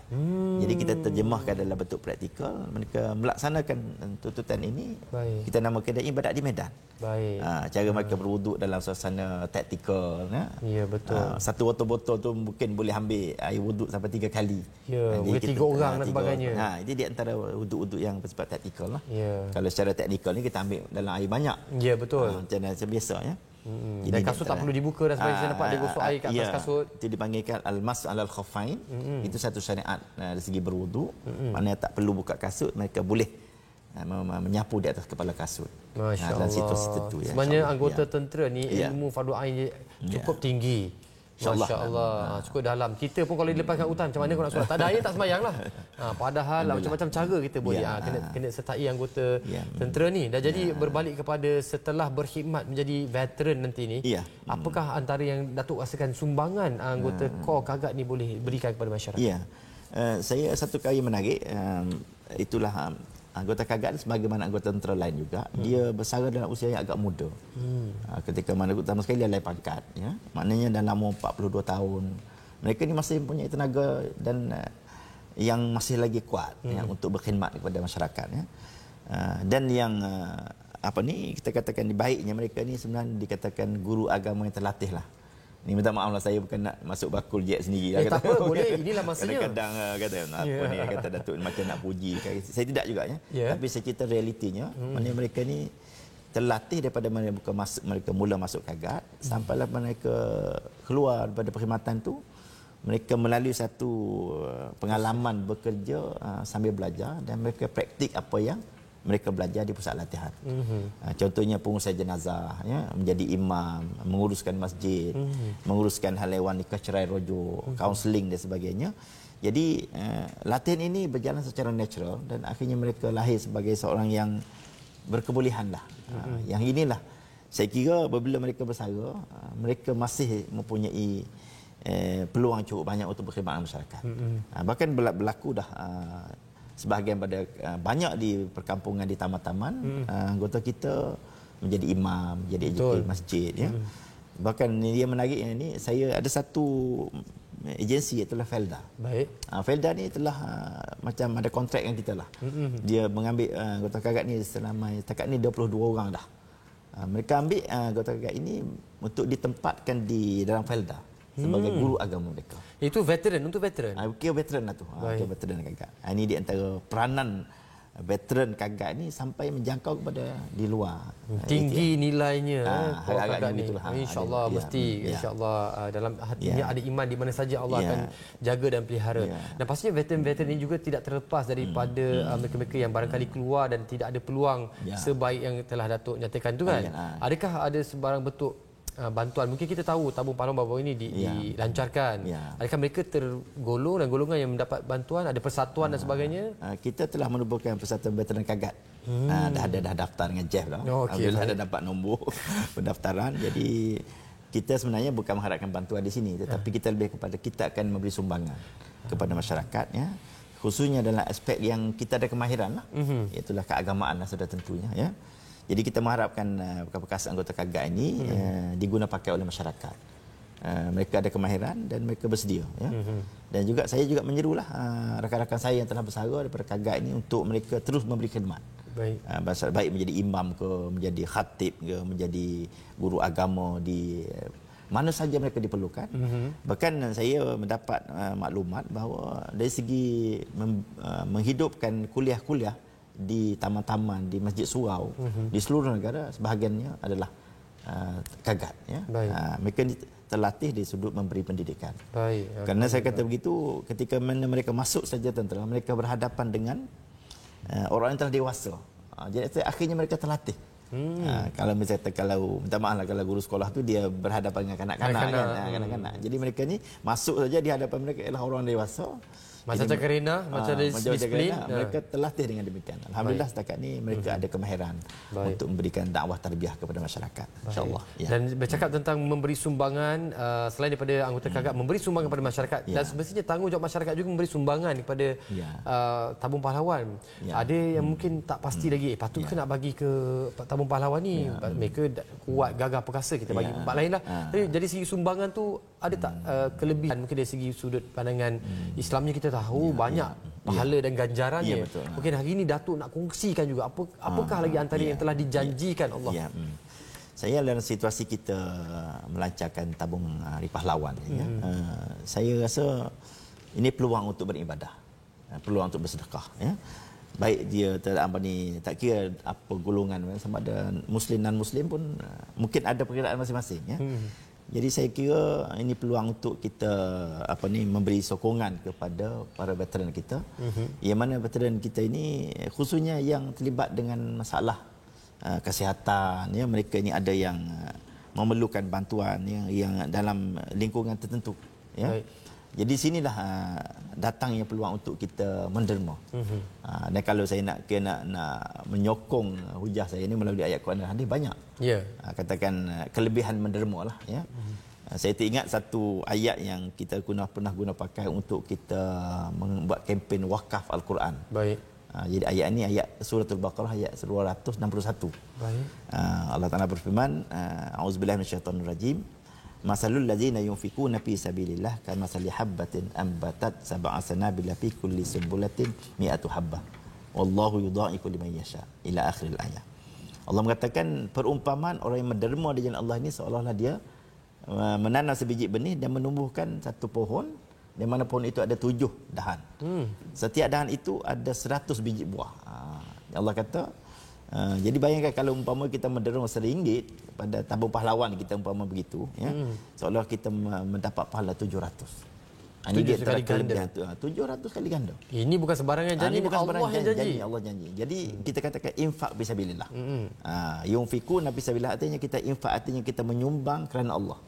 Jadi kita terjemahkan dalam bentuk praktikal, mereka melaksanakan tuntutan ini. Baik. Kita namakan dia ibadat di medan. Baik. Cara mereka berwuduk dalam suasana taktikal, ya, betul. Satu botol-botol tu mungkin boleh ambil air wuduk sampai 3 kali. Ya, boleh 3 orang dan sebagainya. Jadi di antara wuduk-wuduk yang bersifat taktikal lah. Ya. Kalau secara taktikal ni kita ambil dalam air banyak. Ya, betul. Macam biasa, ya. Dan kasut tak perlu dibuka dan sebagainya. Saya nampak dia gosok air kat atas kasut. Itu dipanggilkan al-mas alal khaffain. Itu satu syariat dari segi berwuduk. Maknanya tak perlu buka kasut, mereka boleh menyapu di atas kepala kasut. Masya-Allah. Situ, ya. Sebenarnya anggota tentera ni ilmu fardu ain cukup tinggi. Masya-Allah. Cukup dalam. Kita pun kalau dilepaskan hutan, macam mana kau nak solat? Tak ada air, tak sembahyanglah. Padahal macam-macam cara kita boleh kena sertai anggota tentera ni. Dan jadi berbalik kepada setelah berkhidmat menjadi veteran nanti ni, apakah antara yang Datuk rasakan sumbangan anggota Kor Kagat ni boleh berikan kepada masyarakat? Ya. Saya satu kali menarik, itulah anggota Kagat sebagaimana anggota tentera lain juga, dia bersara dalam usia yang agak muda. Ketika mana pertama sekali dia naik pangkat, ya. Maknanya dalam umur 42 tahun. Mereka ni masih mempunyai tenaga dan yang masih lagi kuat ya, untuk berkhidmat kepada masyarakat, ya. Dan yang kita katakan baiknya mereka ni sebenarnya dikatakan guru agama yang terlatih lah. Ni minta maaf lah, saya bukan nak masuk bakul jet sendiri. Tak apa, boleh. Inilah masanya. Kadang-kadang kata apa ni, kata Datuk macam nak puji. Saya tidak juga, ya. Tapi saya cerita realitinya. Maknanya mereka ni terlatih daripada mereka mula masuk Kagat sampailah mereka keluar daripada perkhidmatan tu. Mereka melalui satu pengalaman bekerja sambil belajar dan mereka praktik apa yang mereka belajar di pusat latihan. Contohnya pengurusan jenazah, ya, menjadi imam, menguruskan masjid, menguruskan halewan nikah cerai rojo, kaunseling dan sebagainya. Jadi latihan ini berjalan secara natural dan akhirnya mereka lahir sebagai seorang yang berkebolehan lah. Yang inilah saya kira apabila mereka bersara, mereka masih mempunyai peluang cukup banyak untuk berkhidmat masyarakat. Bahkan berlaku dah sebahagian pada banyak di perkampungan di taman-taman anggota kita menjadi imam, jadi AJK masjid, ya. Bahkan dia menariknya ni, saya ada satu agensi iaitu Felda. Baik. Felda ni telah macam ada kontrak dengan kita lah. Dia mengambil anggota Kagat ni selama setakat ni 22 orang dah. Mereka ambil anggota Kagat ini untuk ditempatkan di dalam Felda sebagai guru agama mereka. Itu veteran, untuk veteran. Veteran lah tu. Veteran Kagat. Ini di antara peranan veteran Kagat ni sampai menjangkau kepada di luar. Tinggi nilainya Kagat ni. InsyaAllah mesti, insyaAllah dalam hatinya ada iman di mana saja Allah akan jaga dan pelihara. Dan pastinya veteran-veteran ini juga tidak terlepas daripada mereka-mereka yang barangkali keluar dan tidak ada peluang sebaik yang telah Datuk nyatakan tu kan. Adakah ada sebarang bentuk bantuan, mungkin kita tahu tabung pahlawan baru ini dilancarkan. Adakah mereka tergolong dan golongan yang mendapat bantuan, ada persatuan dan sebagainya? Kita telah menubuhkan Persatuan Veteran Kagak. Dah daftar dengan Jeff dah. Alhamdulillah dah dapat nombor pendaftaran. Jadi kita sebenarnya bukan mengharapkan bantuan di sini, tetapi kita lebih kepada kita akan memberi sumbangan kepada masyarakat, ya. Khususnya dalam aspek yang kita ada kemahiran lah, itulah keagamaan lah sudah tentunya, ya. Jadi kita mengharapkan bekas anggota Kagak ini diguna pakai oleh masyarakat. Mereka ada kemahiran dan mereka bersedia, ya. Dan juga saya juga menyerulah rakan-rakan saya yang telah bersara daripada Kagak ini untuk mereka terus memberi khidmat. Baik menjadi imam ke, menjadi khatib ke, menjadi guru agama di mana saja mereka diperlukan. Bahkan saya mendapat maklumat bahawa dari segi menghidupkan kuliah-kuliah di taman-taman, di masjid surau, di seluruh negara sebahagiannya adalah Kagak, ya. Mereka terlatih di sudut memberi pendidikan. Kerana saya kata begitu, ketika mana mereka masuk saja tentera, mereka berhadapan dengan orang yang telah dewasa. Jadi akhirnya mereka terlatih. Kalau misalnya minta maaf lah, kalau guru sekolah tu dia berhadapan dengan kanak-kanak kan, kanak-kanak. Jadi mereka ni masuk saja di hadapan mereka ialah orang dewasa. Macam Cakarina, macam disiplin. Mereka terlatih dengan demikian. Alhamdulillah setakat ni mereka ada kemahiran untuk memberikan dakwah tarbiyah kepada masyarakat. InsyaAllah. Ya. Dan bercakap tentang memberi sumbangan, selain daripada anggota Kagak, memberi sumbangan kepada masyarakat. Dan semestinya tanggungjawab masyarakat juga memberi sumbangan kepada tabung pahlawan. Ada yang mungkin tak pasti lagi, patut ke nak bagi ke tabung pahlawan ni? Mereka kuat, gagah, perkasa, kita bagi tempat lain lah. Jadi segi sumbangan tu ada tak kelebihan? Mungkin dari segi sudut pandangan Islamnya kita tahu banyak pahala dan ganjarannya. Mungkin hari ini Datuk nak kongsikan juga apakah lagi antara yang telah dijanjikan Allah. Saya dalam situasi kita melancarkan tabung Hari Pahlawan, saya rasa ini peluang untuk beribadah, peluang untuk bersedekah, ya. Baik dia tak kira apa golongan, sama ada muslim dan muslim pun mungkin ada perkiraan masing-masing, ya. Jadi saya kira ini peluang untuk kita memberi sokongan kepada para veteran kita. Yang mana veteran kita ini khususnya yang terlibat dengan masalah kesihatan, ya, mereka ini ada yang memerlukan bantuan yang dalam lingkungan tertentu, ya. Jadi sinilah datangnya peluang untuk kita menderma. Dan kalau saya nak menyokong hujah saya ini melalui ayat Quran dan hadis banyak. Katakan kelebihan menderma lah, ya. Saya teringat satu ayat yang kita pernah guna pakai untuk kita membuat kempen wakaf Al-Quran. Jadi ayat ini ayat surah Al-Baqarah ayat 261. Allah Taala berfirman, A'udzubillahi minasyaitonirrajim. Masalul ladzina yunfikuna fi sabilillah kamasali habbatin ambatat sab'a sanabila fi kulli sunbulatin mi'atu habbah. Wallahu yudha'ifu liman yasha. Ila akhiril ayat. Allah mengatakan perumpamaan orang yang menderma di jalan Allah ini seolah-olah dia menanam sebiji benih dan menumbuhkan satu pohon di mana pohon itu ada 7 dahan. Setiap dahan itu ada 100 biji buah. Allah kata, jadi bayangkan kalau umpama kita menderma RM1 pada tabung pahlawan kita umpama begitu, ya. Seolah kita mendapat pahala 700. Ini dia kali ganda. 700 kali ganda. Ini bukan sembarangan janji, bukan sembarangan janji. Allah janji. Jadi kita katakan infak fisabilillah. Yunfikuna fisabilillah artinya kita infak, artinya kita menyumbang kerana Allah.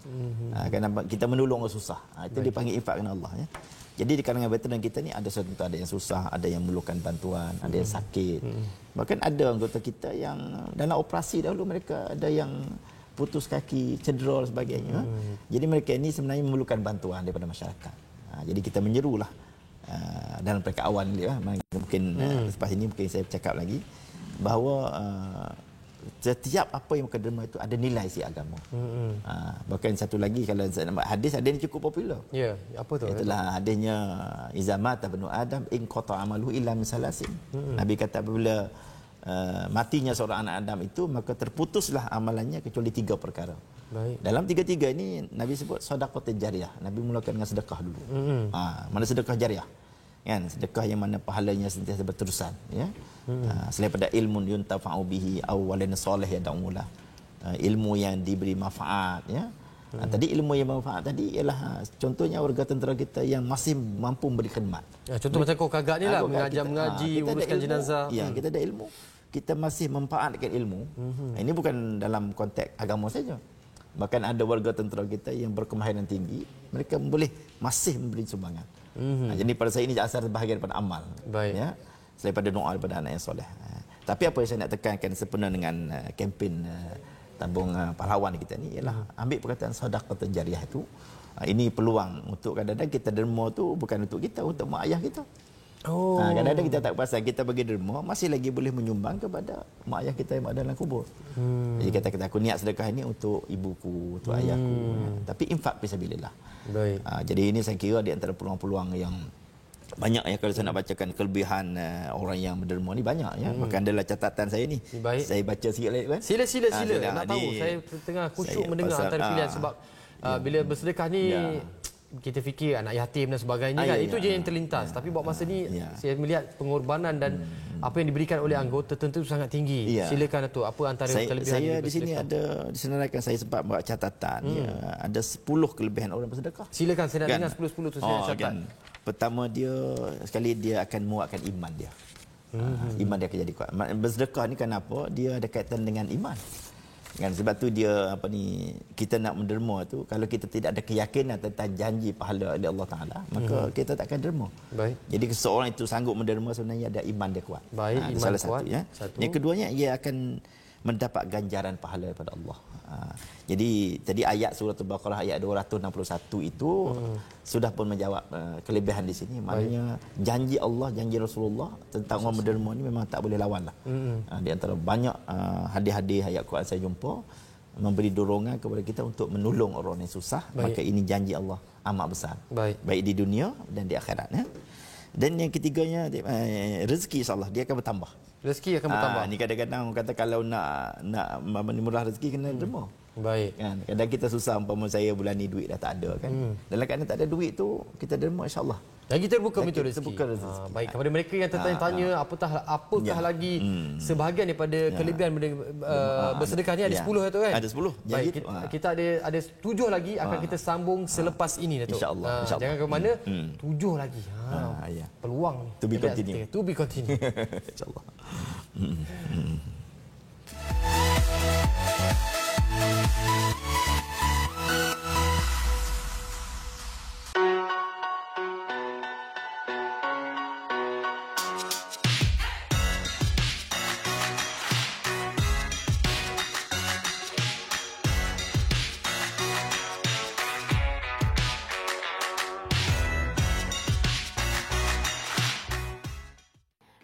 Kerana kita menolong orang susah. Itu dipanggil infak kerana Allah, ya. Jadi di kalangan veteran kita ni ada yang susah, ada yang memerlukan bantuan, ada yang sakit. Bahkan ada anggota kita yang dalam operasi dahulu mereka ada yang putus kaki, cedera dan sebagainya. Jadi mereka ini sebenarnya memerlukan bantuan daripada masyarakat. Jadi kita menyerulah dalam peringkat awal ni, mungkin lepas ini mungkin saya cakap lagi bahawa setiap apa yang mereka derma itu ada nilai si agama. Bahkan satu lagi kalau saya nampak hadis, ada yang cukup popular. Ya, apa tu? Itulah hadisnya iza mata ibnu adam in qata amaluhu illa min salasin. Nabi kata apabila matinya seorang anak Adam itu maka terputuslah amalannya kecuali 3 perkara. Dalam 3 ini Nabi sebut sedekah jariyah. Nabi mulakan dengan sedekah dulu. Mana sedekah jariyah? Kan, sedekah yang mana pahalanya sentiasa berterusan, ya. Selain pada ilmu yuntafa'u bihi aw waladun soleh yad'ulah. Ilmu yang diberi manfaat, ya. Tadi ilmu yang manfaat tadi ialah contohnya warga tentera kita yang masih mampu memberi khidmat. Contoh macam kau Kagak ni lah, mengajar mengaji, uruskan jenazah. Ya, kita ada ilmu. Kita masih memanfaatkan ilmu. Ini bukan dalam konteks agama saja. Bahkan ada warga tentera kita yang berkemahiran tinggi, mereka boleh masih memberi sumbangan. Jadi pada saya ini asal bahagian daripada amal. Baik. Ya. Selain pada doa daripada anak yang soleh. Tapi apa yang saya nak tekankan sempena dengan kempen tabung pahlawan kita ni ialah ambil perkataan sedekah jariah itu. Ini peluang untuk kadang-kadang kita derma tu bukan untuk kita, untuk mak ayah kita. Kadang-kadang kita tak perasan kita bagi derma masih lagi boleh menyumbang kepada mak ayah kita yang ada dalam kubur. Jadi kata aku niat sedekah ini untuk ibuku, untuk ayahku. Tapi infak fisabilillah. Baik. Jadi ini saya kira di antara peluang-peluang yang banyak ya kalau saya nak bacakan kelebihan orang yang berderma ni banyak ya. Bahkan dalam catatan saya ni. Baik. Saya baca sikit lagi kan. Sila. Nak tahu saya tengah khusyuk mendengar antara pilihan sebab bila bersedekah ni kita fikir anak yatim dan sebagainya kan. Itu je yang terlintas. Tapi buat masa ni saya melihat pengorbanan dan apa yang diberikan oleh anggota tentu sangat tinggi. Silakan Datuk, apa antara kelebihan saya di sini ada disenaraikan saya sempat buat catatan ada 10 kelebihan orang bersedekah. Silakan saya nak dengar 10 tu saya catat. Pertama dia akan menguatkan iman dia. Iman dia akan jadi kuat. Bersedekah ni kenapa? Dia ada kaitan dengan iman. Kan sebab tu dia kita nak menderma tu kalau kita tidak ada keyakinan tentang janji pahala oleh Allah Taala maka kita tak akan derma. Baik. Jadi seseorang itu sanggup menderma sebenarnya ada iman dia kuat. Baik, iman salah kuat. Satu ya. Yang keduanya ia akan mendapat ganjaran pahala daripada Allah. Jadi tadi ayat surah Al-Baqarah ayat 261 itu sudah pun menjawab kelebihan di sini. Maknanya janji Allah, janji Rasulullah tentang orang berderma ni memang tak boleh lawan lah. Di antara banyak hadis-hadis ayat Quran saya jumpa memberi dorongan kepada kita untuk menolong orang yang susah. Maka ini janji Allah amat besar. Baik di dunia dan di akhirat ya. Dan yang ketiganya rezeki insya-Allah dia akan bertambah. Rezeki akan bertambah. Ni kadang-kadang orang kata kalau nak murah rezeki kena derma. Baik. Kan kadang kita susah umpama saya bulan ni duit dah tak ada kan. Dalam keadaan tak ada duit tu kita derma insya-Allah. Dan kita terbuka pintu rezeki. Baik, kepada mereka yang tertanya-tanya apakah lagi sebahagian daripada kelebihan bersedekah ni ada 10 Datuk kan? Ada 10. Baik, kita ada 7 lagi akan kita sambung selepas ini Datuk. Insya-Allah. Jangan ke mana? 7 lagi. Peluang ni. To be continue. Insya-Allah.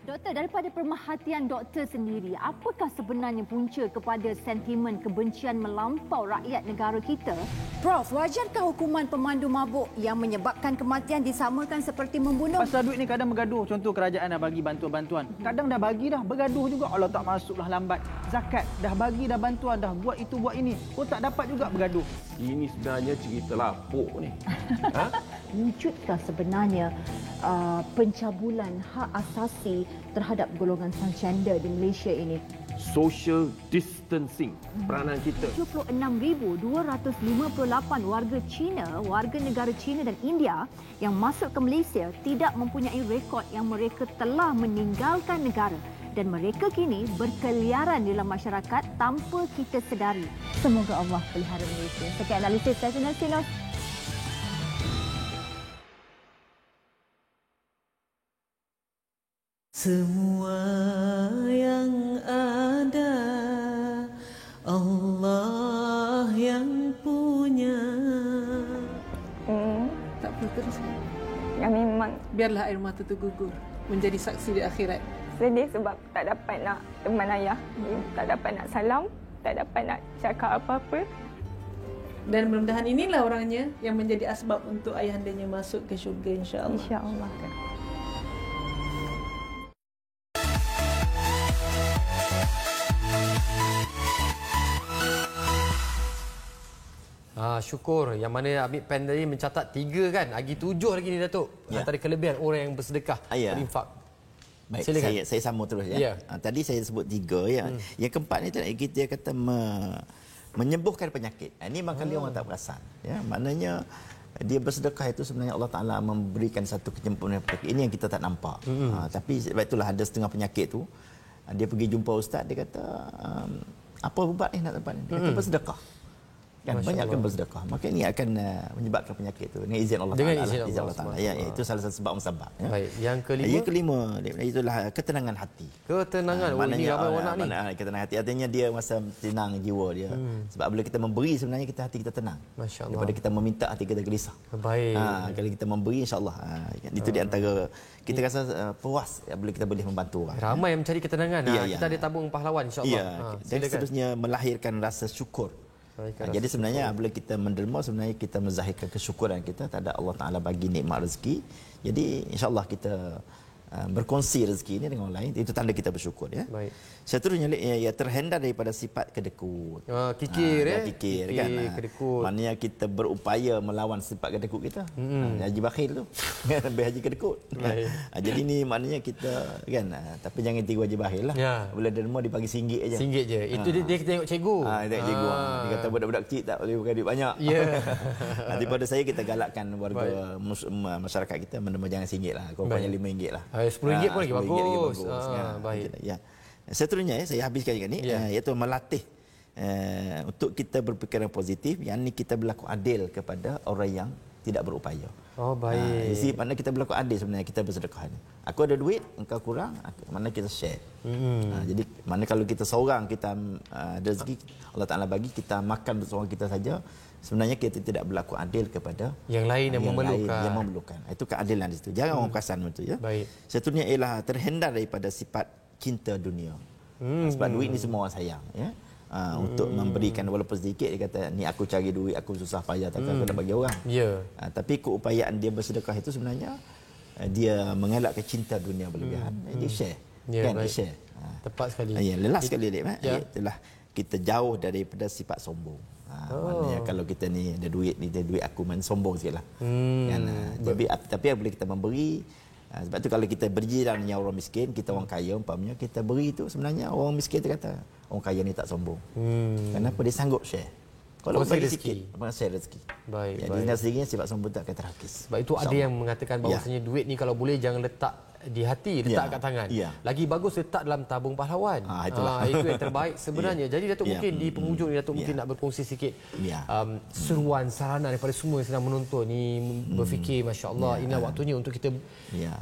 Doktor, daripada pemerhatian doktor sendiri, apakah sebenarnya punca kepada sentimen kebencian melampau rakyat negara kita? Prof, wajarkah hukuman pemandu mabuk yang menyebabkan kematian disamakan seperti membunuh? Pasal duit ni kadang bergaduh. Contoh kerajaan dah bagi bantuan-bantuan. Kadang dah bagi dah, bergaduh juga. Allah tak masuklah lambat. Zakat, dah bagi dah bantuan, dah buat itu buat ini. Oh tak dapat juga bergaduh. Ini sebenarnya cerita lapuk ni. Wujudkah sebenarnya pencabulan hak asasi terhadap golongan transgender di Malaysia ini? Social distancing peranan kita. 76,258 warga Cina, warga negara Cina dan India yang masuk ke Malaysia tidak mempunyai rekod yang mereka telah meninggalkan negara dan mereka kini berkeliaran dalam masyarakat tanpa kita sedari. Semoga Allah pelihara Malaysia. Sekian analisis saya Sinar Sinos. Semua yang ada Allah yang punya. Tak perlu terus. Ya memang. Biarlah air mata tu gugur menjadi saksi di akhirat. Sedih sebab tak dapat nak teman ayah, tak dapat nak salam, tak dapat nak cakap apa-apa. Dan mudah-mudahan inilah orangnya yang menjadi asbab untuk ayahandanya masuk ke syurga insya-Allah. Insya-Allah. Syukur yang mana Amir Pen tadi mencatat 3 kan, lagi 7 lagi ni Datuk. Antara kelebihan orang yang bersedekah, berinfak. Baik, saya sambung terus ya. Tadi saya sebut 3 ya. Yang keempat ni kita kata menyembuhkan penyakit. Ini maknanya orang tak perasan ya. Maknanya dia bersedekah itu sebenarnya Allah Taala memberikan satu kenyembuhan penyakit. Ini yang kita tak nampak. Tapi sebab itulah ada setengah penyakit tu dia pergi jumpa ustaz, dia kata apa ubat ni nak dapat ni? Dia kata bersedekah. Kan banyakkan bersedekah. Maka ini akan menyebabkan penyakit itu dengan izin Allah Taala. Dengan izin Allah Taala. Ya, itu salah satu sebab musabab. Ya. Baik. Yang kelima itulah ketenangan hati. Ketenangan. Ini ramai orang ni. Ketenangan hati artinya dia masa tenang jiwa dia. Sebab bila kita memberi sebenarnya hati kita tenang. Masya-Allah. Daripada kita meminta hati kita gelisah. Baik. Kalau kita memberi insya-Allah itu di antara kita rasa puas bila kita boleh membantu orang. Ramai yang mencari ketenangan. Kita ada tabung pahlawan insya-Allah. Dan seterusnya melahirkan rasa syukur. Jadi sebenarnya bila kita menderma sebenarnya kita menzahirkan kesyukuran kita terhadap Allah Taala bagi nikmat rezeki. Jadi insya-Allah kita berkongsi rezeki ini dengan orang lain, itu tanda kita bersyukur ya. Baik. Seterusnya ya terhindar daripada sifat kedekut. Kikir kan. Kedekut. Maknanya kita berupaya melawan sifat kedekut kita. Haji bakhil tu. Lebih haji kedekut. Jadi ni maknanya kita kan tapi jangan tiru haji bakhil lah. Bila derma dia bagi RM1 aja. RM1 je. Itu dia tengok cikgu. Dia tengok cikgu. Dia kata budak-budak kecil tak boleh pakai duit banyak. Daripada saya kita galakkan warga masyarakat kita menderma jangan RM1 lah. Kurang-kurangnya RM5 lah. RM10 pun lagi bagus. Baik. Ya. Seterusnya saya habiskan juga ni iaitu melatih untuk kita berfikiran positif, yang ni kita berlaku adil kepada orang yang tidak berupaya. Oh baik. Jadi mana kita berlaku adil sebenarnya kita bersedekah. Aku ada duit, engkau kurang, mana kita share. Jadi mana kalau kita seorang kita ada rezeki Allah Taala bagi kita makan seorang kita saja, sebenarnya kita tidak berlaku adil kepada yang lain yang memerlukan. Itu keadilan di situ. Jangan orang perasan betul ya. Baik. Seterusnya ialah terhindar daripada sifat cinta dunia. Sebab duit ni semua orang sayang ya. Untuk memberikan walaupun sedikit, dia kata ni aku cari duit, aku susah payah tapi aku nak bagi orang. Tapi keupayaan dia bersedekah itu sebenarnya dia mengelakkan cinta dunia berlebihan. Dia share. Kan dia share. Tepat sekali. Lelas sekali dia itulah kita jauh daripada sifat sombong. Maknanya kalau kita ni ada duit aku main sombong sikitlah. Kan tapi apabila kita memberi, sebab tu kalau kita berjiran dengan orang miskin, kita orang kaya umpamanya kita beri itu sebenarnya orang miskin tu kata orang kaya ni tak sombong. Kenapa dia sanggup share? Kalau bagi sikit, share rezeki. Baik. Jadi dengan sendirinya sifat sombong tak akan terhakis. Sebab itu ada yang mengatakan bahawasanya duit ni kalau boleh jangan letak di hati, letak kat tangan. Lagi bagus letak dalam tabung pahlawan. Itu yang terbaik sebenarnya. Jadi Datuk mungkin di penghujung ni Datuk mungkin nak berkongsi sikit seruan sarana daripada semua yang sedang menonton ni berfikir masya-Allah inilah waktunya untuk kita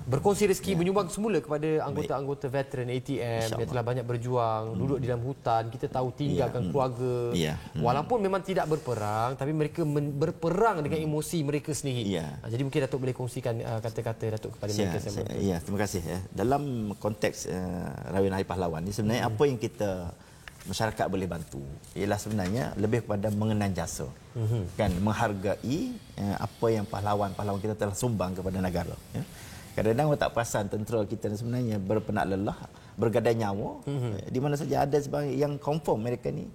berkongsi rezeki menyumbang semula kepada anggota-anggota veteran ATM yang telah banyak berjuang, duduk di dalam hutan, kita tahu tinggalkan keluarga. Walaupun memang tidak berperang tapi mereka berperang dengan emosi mereka sendiri. Jadi mungkin Datuk boleh kongsikan kata-kata Datuk kepada mereka semua. Terima kasih. Dalam konteks Rawian Hari Pahlawan ni sebenarnya apa yang kita masyarakat boleh bantu ialah sebenarnya lebih kepada mengenang jasa. Kan menghargai apa yang pahlawan-pahlawan kita telah sumbang kepada negara ya. Kadang-kadang orang tak perasan tentera kita sebenarnya berpenat lelah, bergadai nyawa di mana saja ada sebagai yang confirm mereka ni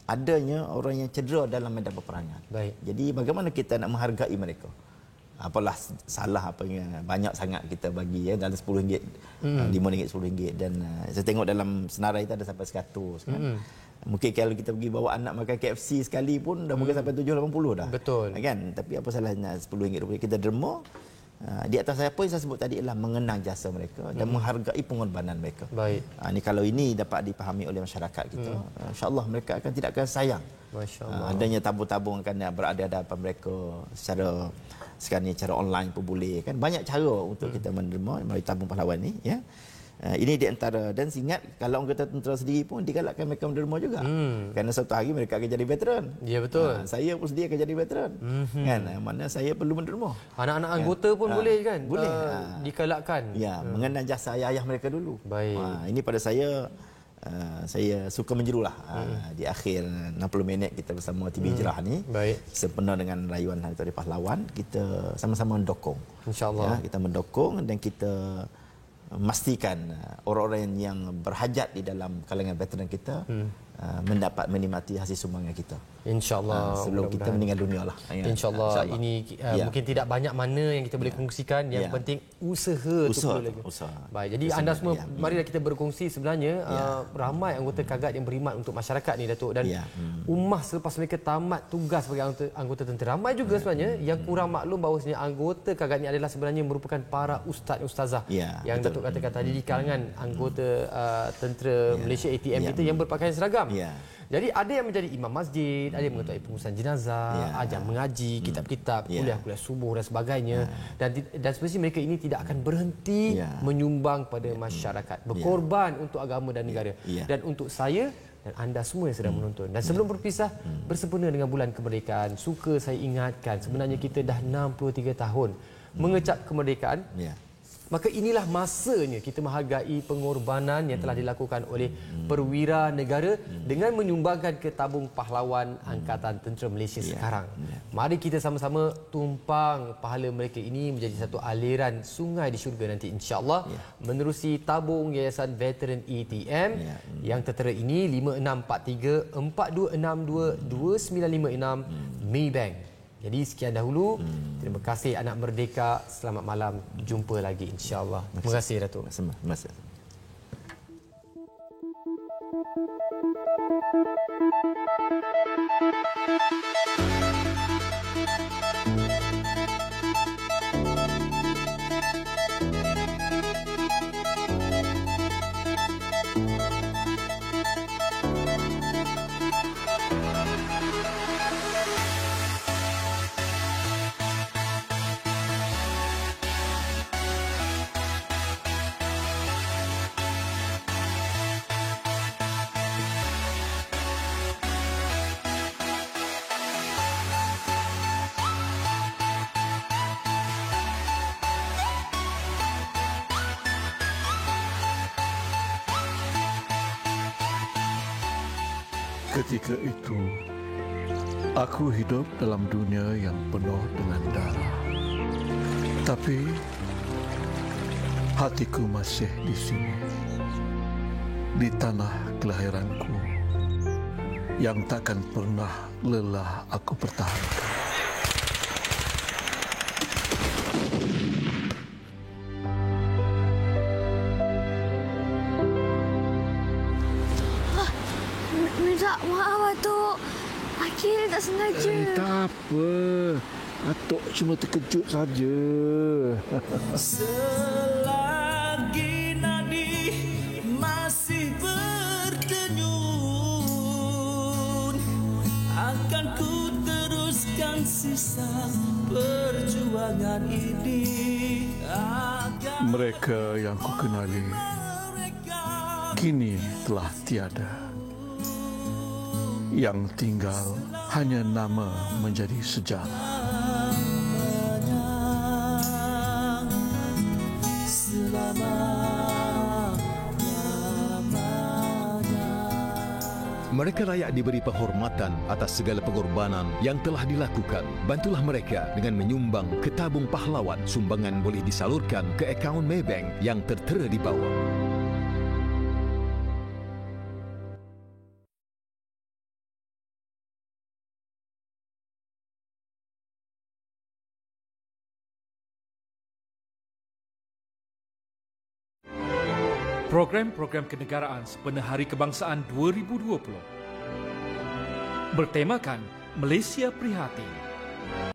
adanya orang yang cedera dalam medan peperangan. Jadi bagaimana kita nak menghargai mereka? Apalah salah apa yang banyak sangat kita bagi ya dalam RM10, RM5, RM10 dan saya tengok dalam senarai itu ada sampai 100 kan. Mungkin kalau kita pergi bawa anak makan KFC sekali pun dah mungkin sampai 780 dah. Betul. Kan? Tapi apa salahnya RM10 kita derma di atas apa yang saya sebut tadi ialah mengenang jasa mereka dan menghargai pengorbanan mereka. Baik. Ini kalau ini dapat dipahami oleh masyarakat kita, insya-Allah mereka akan tidak akan sayang. Masya-Allah. Adanya tabung-tabung akan berada di hadapan mereka secara sekarang ni cara online pun boleh kan, banyak cara untuk kita menerima melalui tabung pahlawan ni ya. Ini di antara, dan ingat kalau anggota tentera sendiri pun digalakkan mereka menerima juga. Kerana suatu hari mereka akan jadi veteran. Ya betul. Saya pun sedia akan jadi veteran. Kan mana saya perlu menerima. Anak-anak anggota pun boleh kan? Boleh. Digalakkan. Ya, mengenang jasa ayah mereka dulu. Baik. Ini pada saya suka menjerulah di akhir 60 minit kita bersama TV Hijrah ni. Baik. Sempena dengan rayuan Hari Pahlawan, kita sama-sama mendokong. InsyaAllah. Kita mendokong dan kita memastikan orang-orang yang berhajat di dalam kalangan veteran kita mendapat menikmati hasil sumbangan kita. InsyaAllah. Sebelum kita meninggal dunia lah. InsyaAllah. Ini mungkin tidak banyak mana yang kita boleh kongsikan. Yang penting usaha lagi. Baik. Jadi anda semua, marilah kita berkongsi sebenarnya. Ramai anggota Kagat yang berkhidmat untuk masyarakat ni Datuk. Dan ummah selepas mereka tamat tugas sebagai anggota tentera. Ramai juga sebenarnya yang kurang maklum bahawasanya anggota Kagat ni adalah sebenarnya merupakan para ustaz-ustazah. Yang Datuk katakan tadi di kalangan anggota tentera Malaysia ATM kita yang berpakaian seragam. Jadi ada yang menjadi imam masjid, ada yang mengetuai pengurusan jenazah, ajar mengaji, kitab-kitab, kuliah-kuliah subuh dan sebagainya. Dan semestinya mereka ini tidak akan berhenti menyumbang pada masyarakat, berkorban untuk agama dan negara. Dan untuk saya dan anda semua yang sedang menonton. Dan sebelum berpisah, bersempena dengan bulan kemerdekaan, suka saya ingatkan sebenarnya kita dah 63 tahun mengecap kemerdekaan. Maka inilah masanya kita menghargai pengorbanan yang telah dilakukan oleh perwira negara dengan menyumbangkan ke tabung pahlawan Angkatan Tentera Malaysia sekarang. Mari kita sama-sama tumpang pahala mereka ini menjadi satu aliran sungai di syurga nanti, insya-Allah, menerusi tabung Yayasan Veteran ETM yang tertera ini 5643 4262 2956 Maybank. Jadi sekian dahulu. Terima kasih anak merdeka. Selamat malam. Jumpa lagi insya-Allah. Terima kasih Datuk. Terima kasih. Ketika itu, aku hidup dalam dunia yang penuh dengan darah. Tapi, hatiku masih di sini, di tanah kelahiranku, yang takkan pernah lelah aku pertahankan. Maaf, Atuk. Akhirnya tak sengaja. Tak apa. Atuk cuma terkejut saja. Selagi nadi masih berdenyut, akan ku teruskan sisa perjuangan ini. Mereka yang ku kenali kini telah tiada. Yang tinggal hanya nama menjadi sejarah. Mereka layak diberi penghormatan atas segala pengorbanan yang telah dilakukan. Bantulah mereka dengan menyumbang ke tabung pahlawan. Sumbangan boleh disalurkan ke akaun Maybank yang tertera di bawah. Program-program kenegaraan sempena Hari Kebangsaan 2020 bertemakan Malaysia Prihatin.